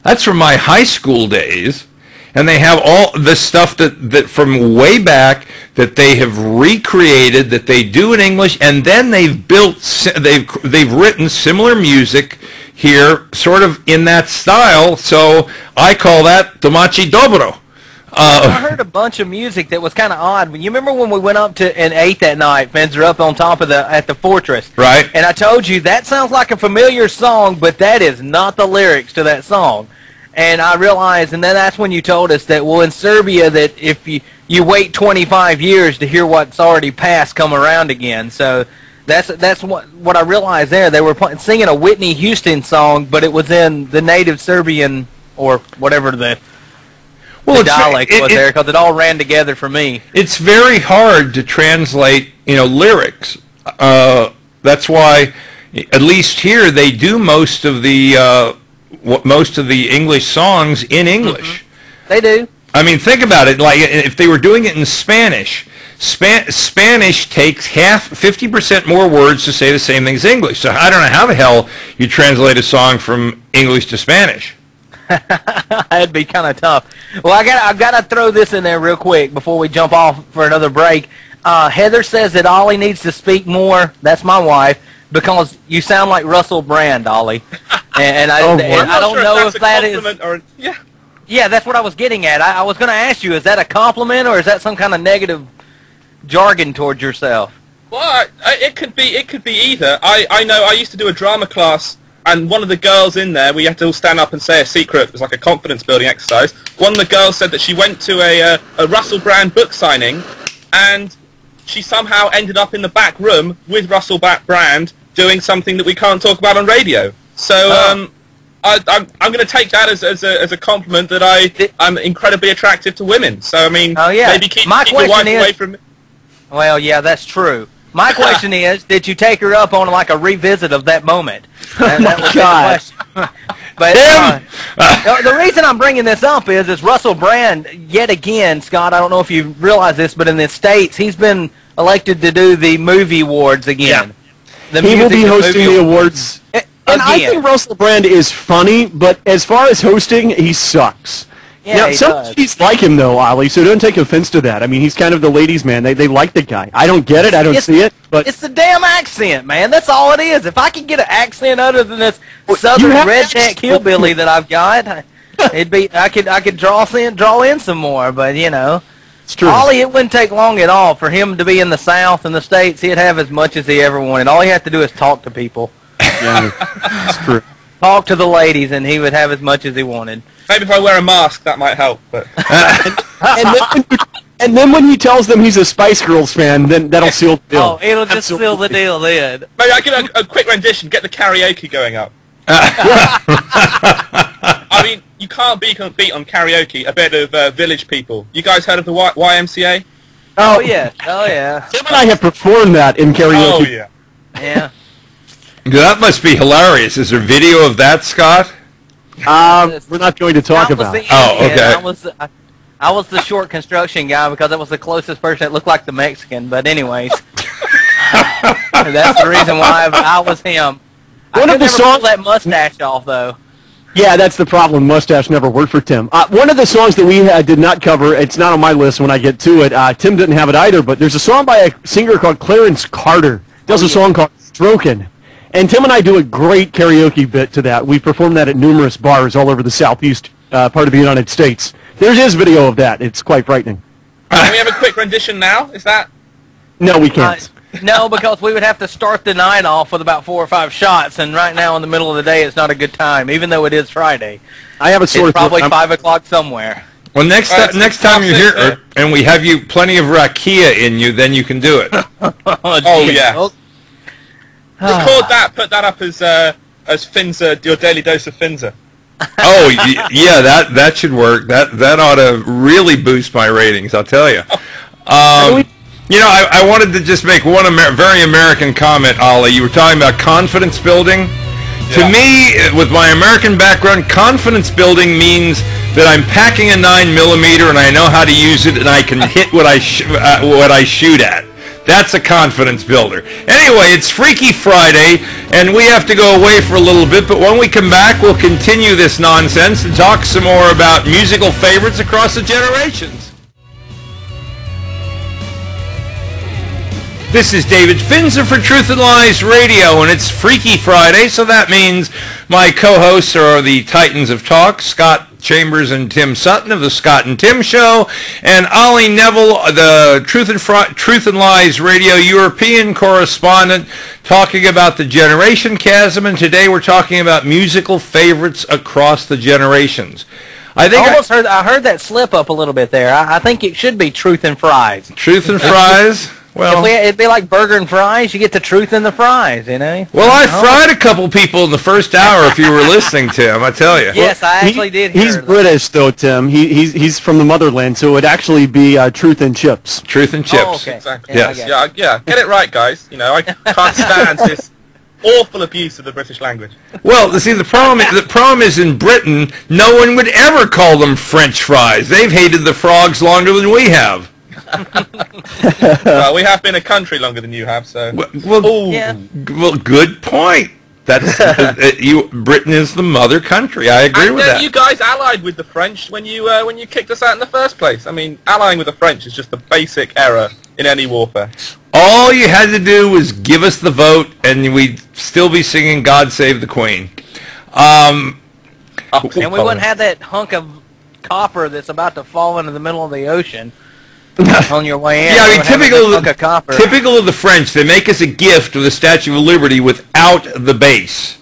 That's from my high school days. And they have all this stuff that from way back that they have recreated, that they do in English, and then they've written similar music here, sort of in that style. So I call that domaći dobro. I heard a bunch of music that was kind of odd. You remember when we went up to and ate that night, Fencer, up on top of at the Fortress? Right. And I told you that sounds like a familiar song, but that is not the lyrics to that song. And I realized, and then that's when you told us that, well, in Serbia, that if you wait 25 years to hear what's already passed come around again. So that's what I realized there. They were singing a Whitney Houston song, but it was in the native Serbian or whatever the dialect was there, because it all ran together for me. It's very hard to translate, lyrics. That's why, at least here, they do most of the English songs in English. They do. I mean, think about it. Like, if they were doing it in Spanish, Spanish takes 50% more words to say the same thing as English. So I don't know how the hell you translate a song from English to Spanish. That'd be kind of tough. Well, I've got to throw this in there real quick before we jump off for another break. Heather says that Ollie needs to speak more. That's my wife, because you sound like Russell Brand, Ollie. And I don't know if that is. Or, yeah. Yeah, that's what I was getting at. I was going to ask you, is that a compliment or is that some kind of negative jargon towards yourself? Well, it could be either. I know I used to do a drama class, and one of the girls in there, we had to all stand up and say a secret. It was like a confidence building exercise. One of the girls said that she went to a Russell Brand book signing, and she somehow ended up in the back room with Russell Brand doing something that we can't talk about on radio. So I'm going to take that as a compliment that I'm incredibly attractive to women. So I mean, maybe keep your wife away from me. Well, yeah, that's true. My question is, did you take her up on like a revisit of that moment? That was the question. But the reason I'm bringing this up is Russell Brand, yet again, Scott, I don't know if you realize this, but in the States, he's been elected to do the movie awards again. Yeah. He will be hosting the awards. And I think Russell Brand is funny, but as far as hosting, he sucks. Yeah, now, some ladies like him, though, Ollie, so don't take offense to that. I mean, he's kind of the ladies' man. They like the guy. I don't get it. I don't see it. But it's the damn accent, man. That's all it is. If I could get an accent other than this southern redneck hillbilly that I've got, it'd be I could draw in some more. But you know, it's true. Ollie, it wouldn't take long at all for him to be in the South and the States. He'd have as much as he ever wanted. All he had to do is talk to people. Yeah, it's true. Talk to the ladies, and he would have as much as he wanted. Maybe if I wear a mask, that might help. But and then when he tells them he's a Spice Girls fan, then that'll seal the deal. Oh, it'll just seal the deal then. Maybe I give a quick rendition, get the karaoke going up. I mean, you can't beat on karaoke a bit of Village People. You guys heard of the YMCA? Oh yeah, oh yeah. Tim and I have performed that in karaoke. Oh yeah. Yeah. That must be hilarious. Is there video of that, Scott? We're not going to talk about it. Oh, okay. I was the short construction guy because it was the closest person that looked like the Mexican. But anyways, that's the reason why I was him. One of the songs pull that mustache off though. Yeah, that's the problem. Mustache never worked for Tim. One of the songs that we did not cover, it's not on my list when I get to it. Tim didn't have it either, but there's a song by a singer called Clarence Carter. Does a song called Strokin'. And Tim and I do a great karaoke bit to that. We perform that at numerous bars all over the southeast part of the United States. There's his video of that. It's quite frightening. Can we have a quick rendition now? Is that? No, we can't. No, because we would have to start the night off with about 4 or 5 shots, and right now in the middle of the day it's not a good time, even though it is Friday. I have a sore throat. It's probably 5 o'clock somewhere. Well, next time you're here, and we have you plenty of rakia in you, then you can do it. Oh yeah. Record that. Put that up as Finza, your daily dose of Finza. Oh yeah, that should work. That ought to really boost my ratings. I'll tell you. You know, I wanted to just make one very American comment, Ollie. You were talking about confidence building. Yeah. To me, with my American background, confidence building means that I'm packing a 9mm and I know how to use it and I can hit what I shoot at. That's a confidence builder. Anyway, it's Freaky Friday, and we have to go away for a little bit, but when we come back, we'll continue this nonsense and talk some more about musical favorites across the generations. This is David Finzer for Truth and Lies Radio, and it's Freaky Friday, so that means my co-hosts are the Titans of Talk, Scott Chambers and Tim Sutton of the Scott and Tim Show, and Ollie Neville, the Truth and Lies Radio European correspondent, talking about the generation chasm, and today we're talking about musical favorites across the generations. I heard that slip up a little bit there. I think it should be Truth and Fries. Truth and Fries? Well, it'd be like burger and fries. You get the truth in the fries, you know. Well, I fried a couple people in the first hour. If you were listening, Tim, I tell you. Yes, I actually did. He's British, though, Tim. He's from the motherland, so it'd actually be truth and chips. Truth and chips. Oh, okay. Exactly. Yes. Yeah. Get it right, guys. You know, I can't stand awful abuse of the British language. Well, see, the problem is in Britain, no one would ever call them French fries. They've hated the frogs longer than we have. Well, we have been a country longer than you have, so. Well, good point. That's Britain is the mother country. I agree with that. You guys allied with the French when you kicked us out in the first place. I mean, allying with the French is just the basic error in any warfare. All you had to do was give us the vote, and we'd still be singing "God Save the Queen." And we wouldn't have that hunk of copper that's about to fall into the middle of the ocean on your way in. Yeah, I mean, typical of the French. They make us a gift of the Statue of Liberty without the base.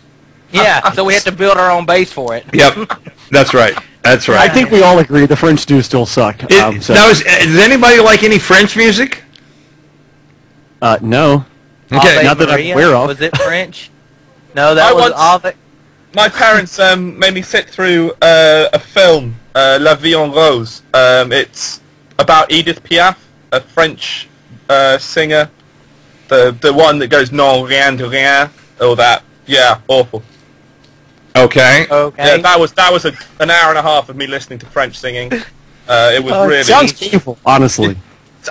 Yeah, so we have to build our own base for it. Yep, that's right. That's right. I think we all agree the French do still suck. Now, does anybody like any French music? No. Okay, not that I'm aware of. Was it French? No, that was Ave. My parents made me sit through a film, La Vie en Rose. It's about Edith Piaf, a French singer. The one that goes non rien de rien, all that. Yeah, awful. Okay. Yeah, that was an hour and a half of me listening to French singing. It was really. It sounds painful, honestly.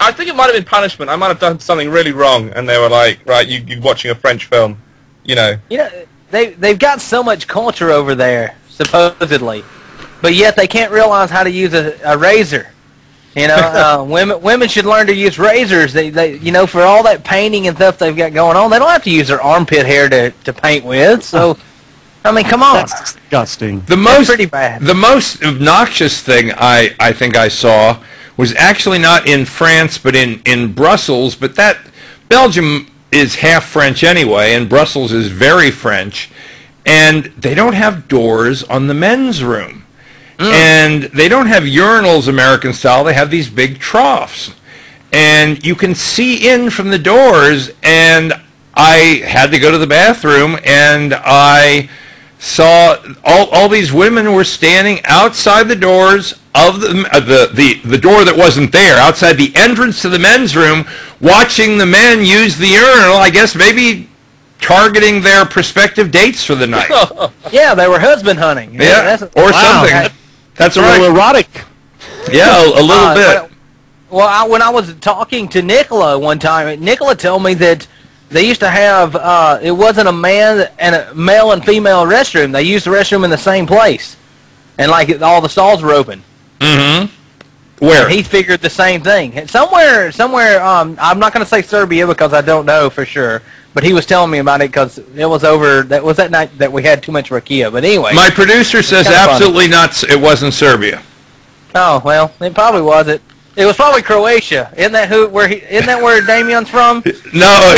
I think it might have been punishment. I might have done something really wrong, and they were like, "Right, you're watching a French film," you know. You know, they've got so much culture over there, supposedly, but yet they can't realize how to use a razor. You know, women should learn to use razors. They you know, for all that painting and stuff they've got going on, they don't have to use their armpit hair to paint with. So, I mean, come on. That's disgusting. That's pretty bad. The most obnoxious thing I think I saw was actually not in France, but in Brussels. But that Belgium is half French anyway, and Brussels is very French, and they don't have doors on the men's room. And they don't have urinals American style. They have these big troughs. And you can see in from the doors, and I had to go to the bathroom, and I saw all these women were standing outside the doors of the door that wasn't there, outside the entrance to the men's room, watching the men use the urinal, I guess maybe targeting their prospective dates for the night. Yeah, they were husband hunting. Yeah, or something. That's a little erotic. Yeah, a little bit. Well, when I was talking to Nicola one time, Nicola told me that they used to have, it wasn't a male and female restroom. They used the restroom in the same place. And like all the stalls were open. Mm-hmm. Where? And he figured the same thing. Somewhere, I'm not going to say Serbia because I don't know for sure. But he was telling me about it because it was that night that we had too much rakia. But anyway. My producer says absolutely not, it wasn't Serbia. Oh, well, it probably wasn't. It was probably Croatia. Isn't that where Damien's from? No.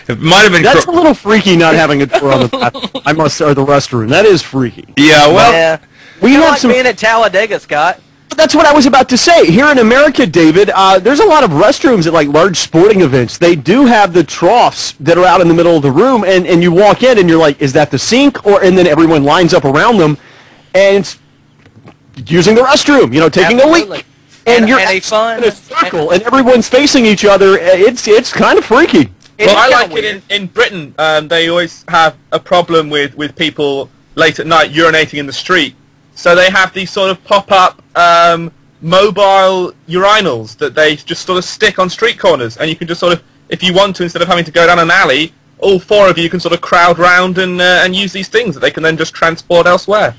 It might have been. That's a little freaky not having a door on the bathroom. Or the restroom. That is freaky. Yeah, well. Yeah. We have like being at Talladega, Scott. That's what I was about to say. Here in America, David, there's a lot of restrooms at like large sporting events. They do have the troughs that are out in the middle of the room, and you walk in and you're like, is that the sink? And then everyone lines up around them, and it's using the restroom, you know, taking a leak. And you're in a circle, and everyone's facing each other. It's kind of freaky. Well, I like it in Britain. They always have a problem with people late at night urinating in the street. So they have these sort of pop-up mobile urinals that they just sort of stick on street corners, and you can just sort of, if you want to, instead of having to go down an alley, all four of you can sort of crowd round and use these things that they can then just transport elsewhere.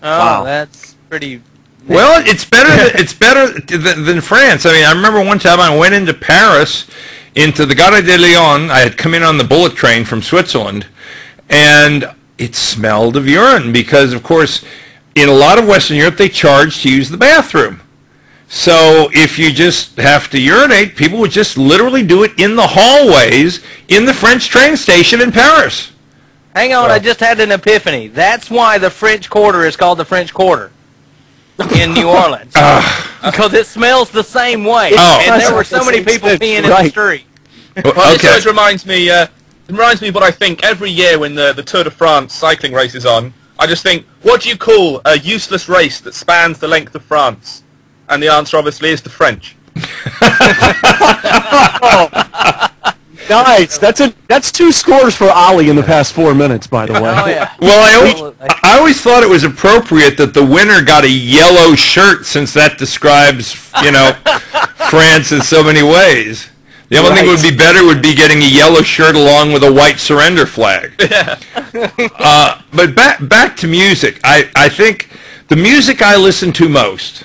Oh, wow. That's pretty. Well, it's better than France. I mean, I remember one time I went into Paris, into the Gare de Lyon. I had come in on the bullet train from Switzerland, and it smelled of urine because, of course, in a lot of Western Europe, they charge to use the bathroom. So if you just have to urinate, people would just literally do it in the hallways in the French train station in Paris. Hang on, I just had an epiphany. That's why the French Quarter is called the French Quarter in New Orleans. Because it smells the same way. And there were so many people peeing in the street. Well, this always reminds me of what I think every year when the Tour de France cycling race is on. I just think, what do you call a useless race that spans the length of France? And the answer, obviously, is the French. Nice. That's 2 scores for Ollie in the past 4 minutes, by the way. Oh yeah. Well, I always thought it was appropriate that the winner got a yellow shirt, since that describes, France in so many ways. The only thing that would be better would be getting a yellow shirt along with a white surrender flag. Yeah. But back to music. I think the music I listen to most,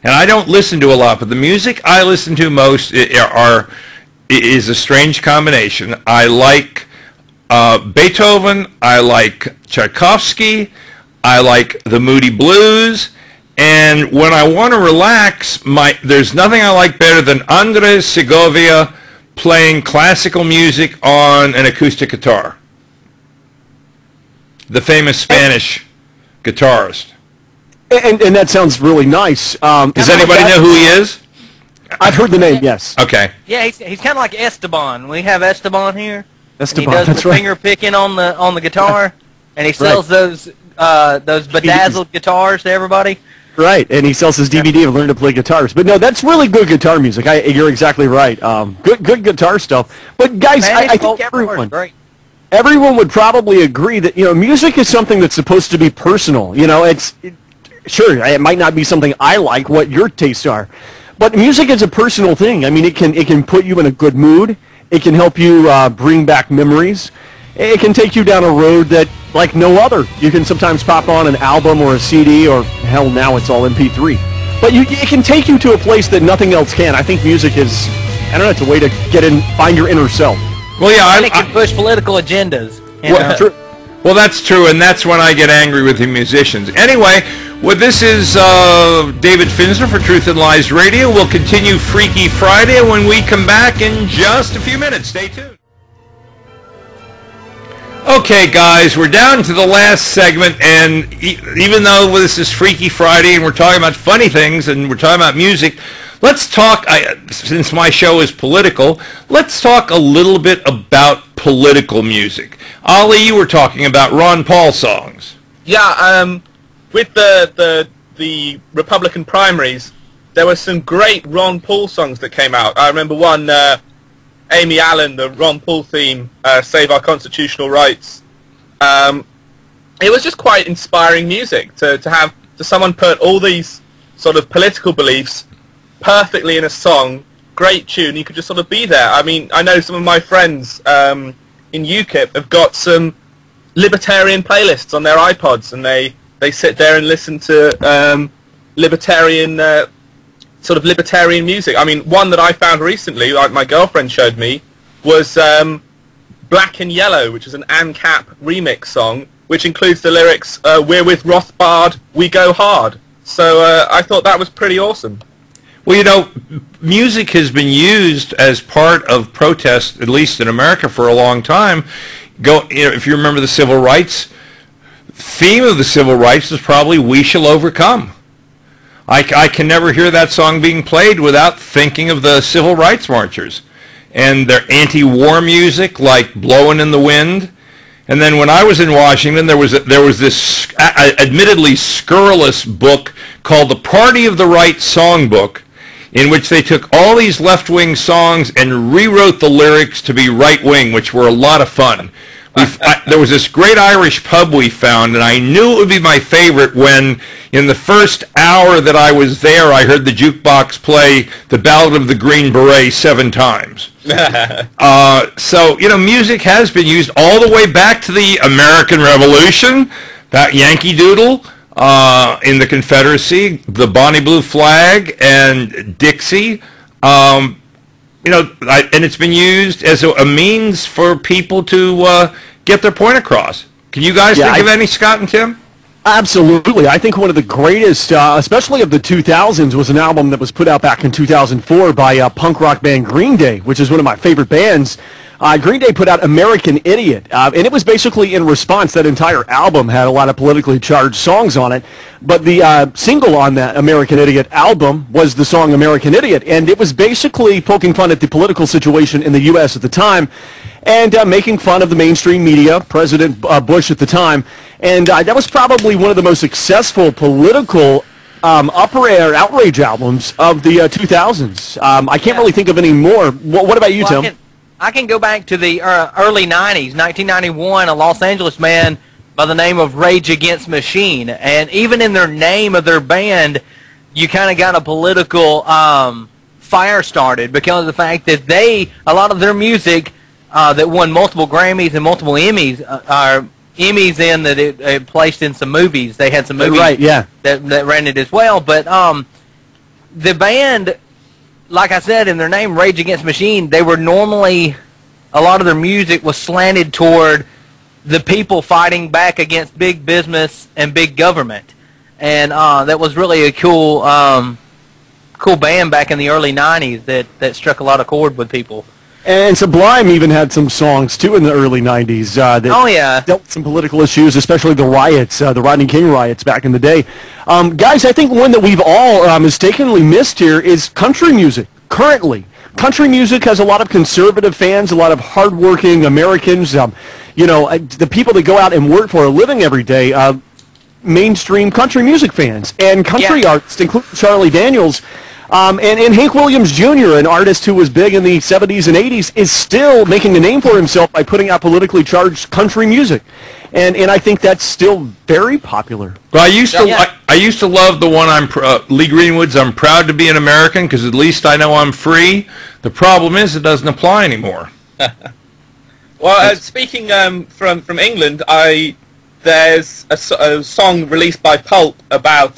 and I don't listen to a lot, but the music I listen to most is a strange combination. I like Beethoven, I like Tchaikovsky, I like the Moody Blues, and when I want to relax, there's nothing I like better than Andres Segovia playing classical music on an acoustic guitar. The famous Spanish guitarist. And that sounds really nice. Does anybody know who he is? I've heard the name, yes. Okay. Yeah, he's kind of like Esteban. We have Esteban here. Esteban, and he does that's the right. finger picking on the guitar, and he sells those bedazzled guitars to everybody. Right, and he sells his DVD of Learn to Play Guitars. But no, that's really good guitar music. You're exactly right. Good guitar stuff. But guys, I think everyone would probably agree that music is something that's supposed to be personal. Sure, it might not be something I like, what your tastes are, but music is a personal thing. I mean, it can put you in a good mood. It can help you bring back memories. It can take you down a road that, like no other. You can sometimes pop on an album or a CD, or hell, now it's all MP3. But it can take you to a place that nothing else can. I think music is, it's a way to find your inner self. Well, yeah, and it can push political agendas. Well, that's true, and that's when I get angry with the musicians. Anyway, this is David Finsler for Truth and Lies Radio. We'll continue Freaky Friday when we come back in just a few minutes. Stay tuned. Okay, guys, we're down to the last segment, and even though this is Freaky Friday and we're talking about funny things and we're talking about music, let's talk, since my show is political, let's talk a little bit about political music. Ollie, you were talking about Ron Paul songs. Yeah, with the Republican primaries, there were some great Ron Paul songs that came out. I remember one, Amy Allen, the Ron Paul theme, Save Our Constitutional Rights. It was just quite inspiring music to have someone put all these sort of political beliefs perfectly in a song. Great tune, you could just sort of be there. I mean, I know some of my friends in UKIP have got some libertarian playlists on their iPods, and they sit there and listen to libertarian music. I mean, one that I found recently, like my girlfriend showed me, was Black and Yellow, which is an ANCAP remix song, which includes the lyrics, "We're with Rothbard, we go hard." So I thought that was pretty awesome. Well, music has been used as part of protest, at least in America, for a long time. If you remember the civil rights, theme of the civil rights is probably "We Shall Overcome." I can never hear that song being played without thinking of the civil rights marchers and their anti-war music, like "Blowin' in the Wind." And then when I was in Washington, there was this admittedly scurrilous book called the Party of the Right Songbook, in which they took all these left-wing songs and rewrote the lyrics to be right-wing, which were a lot of fun. There was this great Irish pub we found, and I knew it would be my favorite when, in the first hour that I was there, I heard the jukebox play The Ballad of the Green Beret 7 times. So, music has been used all the way back to the American Revolution, that Yankee Doodle in the Confederacy, the Bonnie Blue Flag, and Dixie. And it's been used as a means for people to get their point across. Can you guys think of any, Scott and Tim? Absolutely. I think one of the greatest, especially of the 2000s, was an album that was put out back in 2004 by punk rock band Green Day, which is one of my favorite bands. Green Day put out American Idiot, and it was basically in response. That entire album had a lot of politically charged songs on it, but the single on that American Idiot album was the song American Idiot, and it was basically poking fun at the political situation in the U.S. at the time, and making fun of the mainstream media, President Bush at the time, and that was probably one of the most successful political upper air outrage albums of the 2000s. I can't really think of any more. What about you, Tim? I can go back to the early 90s, 1991, a Los Angeles band by the name of Rage Against Machine. And even in their name of their band, you kind of got a political fire started because of the fact that a lot of their music that won multiple Grammys and multiple Emmys are Emmys in that it placed in some movies. They had some movies that ran it as well. But the band, like I said, in their name, Rage Against Machine, they were normally, a lot of their music was slanted toward the people fighting back against big business and big government. And that was really a cool band back in the early 90s that struck a lot of chord with people. And Sublime even had some songs, too, in the early 90s that dealt with some political issues, especially the riots, the Rodney King riots back in the day. Guys, I think one that we've all mistakenly missed here is country music, currently. Country music has a lot of conservative fans, a lot of hardworking Americans, the people that go out and work for a living every day, mainstream country music fans. And country artists, including Charlie Daniels, and Hank Williams Jr., an artist who was big in the 70s and 80s, is still making a name for himself by putting out politically charged country music. And I think that's still very popular. Well, I used to love the one Lee Greenwood's "I'm Proud to Be an American" because at least I know I'm free. The problem is it doesn't apply anymore. Well, speaking from England, there's a song released by Pulp about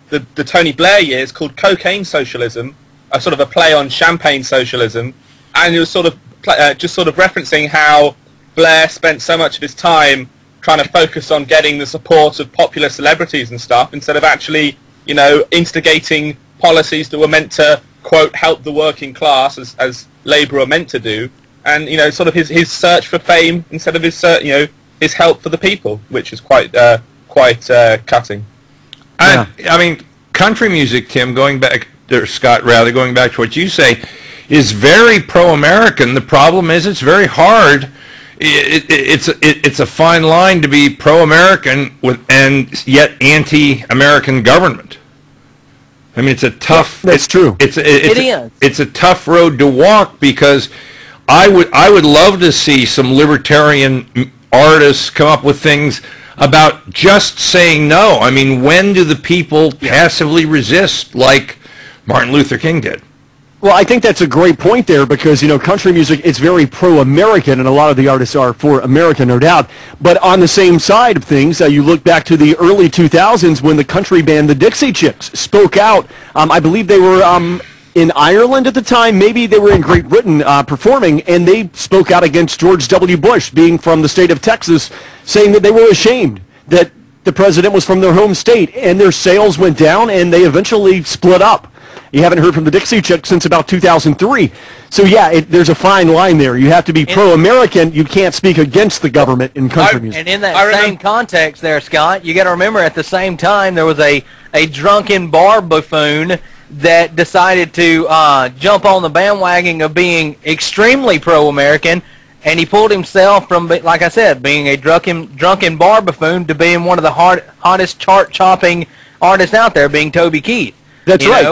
the Tony Blair years called "Cocaine Socialism," a sort of a play on champagne socialism, and it was sort of just referencing how Blair spent so much of his time trying to focus on getting the support of popular celebrities and stuff instead of actually, instigating policies that were meant to, quote, help the working class as Labour are meant to do, and sort of his search for fame instead of his help for the people, which is quite cutting. I mean, country music, Tim, Scott, going back to what you say, is very pro-American. The problem is it's very hard. It's a fine line to be pro-American and yet anti-American government. I mean, it's a tough. That's true. It's a tough road to walk because I would love to see some libertarian artists come up with things about just saying no. I mean, when do the people passively resist like Martin Luther King did? Well, I think that's a great point there because, country music is very pro-American, and a lot of the artists are for America, no doubt. But on the same side of things, you look back to the early 2000s when the country band, the Dixie Chicks, spoke out. I believe they were in Ireland at the time. Maybe they were in Great Britain performing, and they spoke out against George W. Bush, being from the state of Texas, saying that they were ashamed that the president was from their home state, and their sales went down, and they eventually split up. You haven't heard from the Dixie Chicks since about 2003. So, there's a fine line there. You have to be pro-American. You can't speak against the government in country music. And in that same context there, Scott, you got to remember at the same time there was a drunken bar buffoon that decided to jump on the bandwagon of being extremely pro-American, and he pulled himself from, like I said, being a drunken bar buffoon to being one of the hottest chart-chopping artists out there, being Toby Keith. That's right.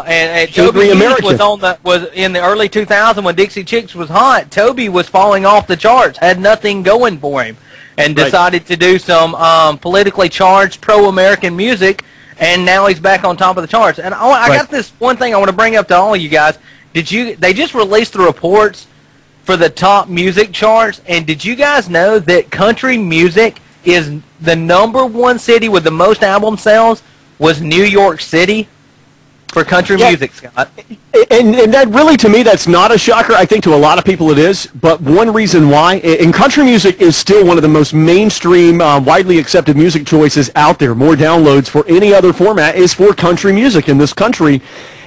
And Toby Keith was in the early 2000s when Dixie Chicks was hot. Toby was falling off the charts, had nothing going for him, and decided to do some politically charged pro-American music. And now he's back on top of the charts. And I got this one thing I want to bring up to all of you guys. They just released the reports for the top music charts, and did you guys know that country music is the #1 city with the most album sales was New York City for country music, Scott? And that really, to me, that's not a shocker. I think to a lot of people it is. But one reason why, and country music is still one of the most mainstream, widely accepted music choices out there. More downloads for any other format is for country music in this country.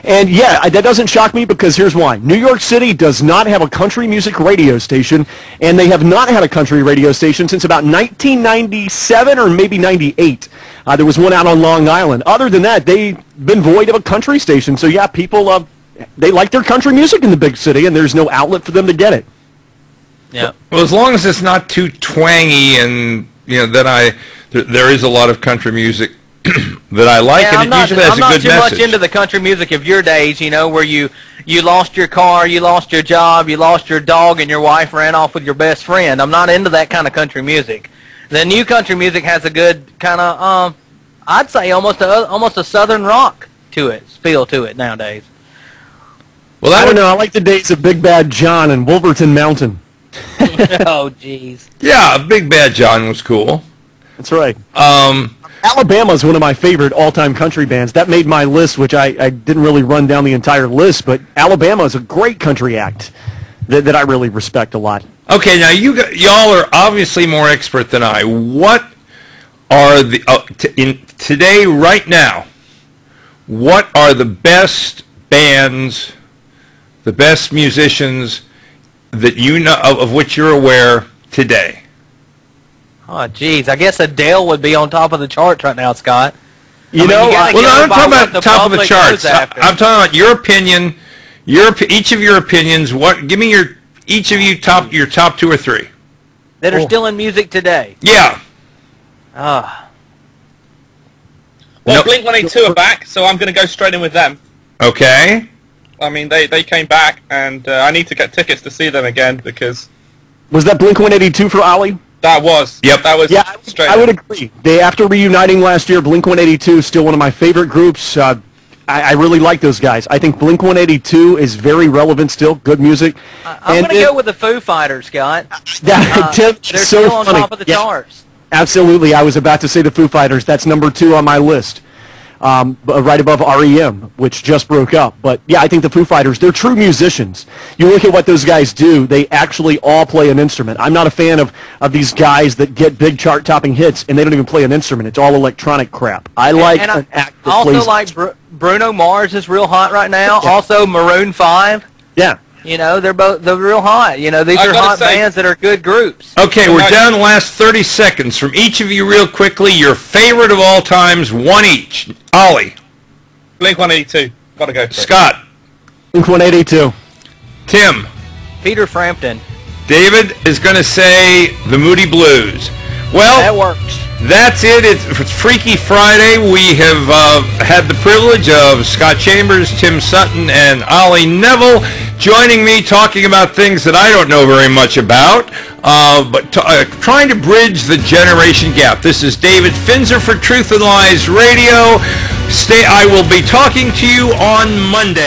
And that doesn't shock me because here's why. New York City does not have a country music radio station, and they have not had a country radio station since about 1997 or maybe 98. There was one out on Long Island. Other than that, they've been void of a country station. So, people, they like their country music in the big city, and there's no outlet for them to get it. Yeah. Well, as long as it's not too twangy and, there is a lot of country music that I like, and it usually has a good I'm not too message. much into the country music of your days, you know, where you lost your car, you lost your job, you lost your dog, and your wife ran off with your best friend. I'm not into that kind of country music. The new country music has a good kind of, I'd say almost a southern rock to it, feel to it nowadays. Well, I don't know. I like the days of Big Bad John and Wolverton Mountain. Oh, jeez. Yeah, Big Bad John was cool. That's right. Alabama is one of my favorite all-time country bands. That made my list, which I didn't really run down the entire list, but Alabama is a great country act that I really respect a lot. Okay, now y'all are obviously more expert than I. What are today, right now, what are the best bands, the best musicians that you know of which you're aware today? Oh, jeez. I guess Adele would be on top of the charts right now, Scott. I'm talking about top of the charts. I'm talking about your opinion, each of your opinions. Give me your top 2 or 3 that are still in music today. Yeah. Well, Blink-182 are back, so I'm going to go straight in with them. Okay. I mean, they came back, and I need to get tickets to see them again because... Was that Blink-182 for Ollie? That was. Yep. That was straight I would agree. After reuniting last year, Blink-182 is still one of my favorite groups. I really like those guys. I think Blink-182 is very relevant still, good music. I'm going to go with the Foo Fighters, Scott. They're so still on funny. top of the charts. Absolutely. I was about to say the Foo Fighters. That's number 2 on my list. Right above REM, which just broke up. But, yeah, I think the Foo Fighters, they're true musicians. You look at what those guys do, they actually all play an instrument. I'm not a fan of these guys that get big chart-topping hits, and they don't even play an instrument. It's all electronic crap. I like an act that also plays... like Bruno Mars is real hot right now. Yeah. Also Maroon 5. Yeah. You know, they're real hot. You know, these are hot bands that are good groups. Okay, we're down the last 30 seconds. From each of you real quickly, your favorite of all times, one each. Ollie. Blink-182. Gotta go. Scott. Blink-182. Tim. Peter Frampton. David is going to say the Moody Blues. Well, that works. That's it. It's Freaky Friday. We have had the privilege of Scott Chambers, Tim Sutton, and Ollie Neville joining me talking about things that I don't know very much about, but trying to bridge the generation gap. This is David Finzer for Truth and Lies Radio. I will be talking to you on Monday.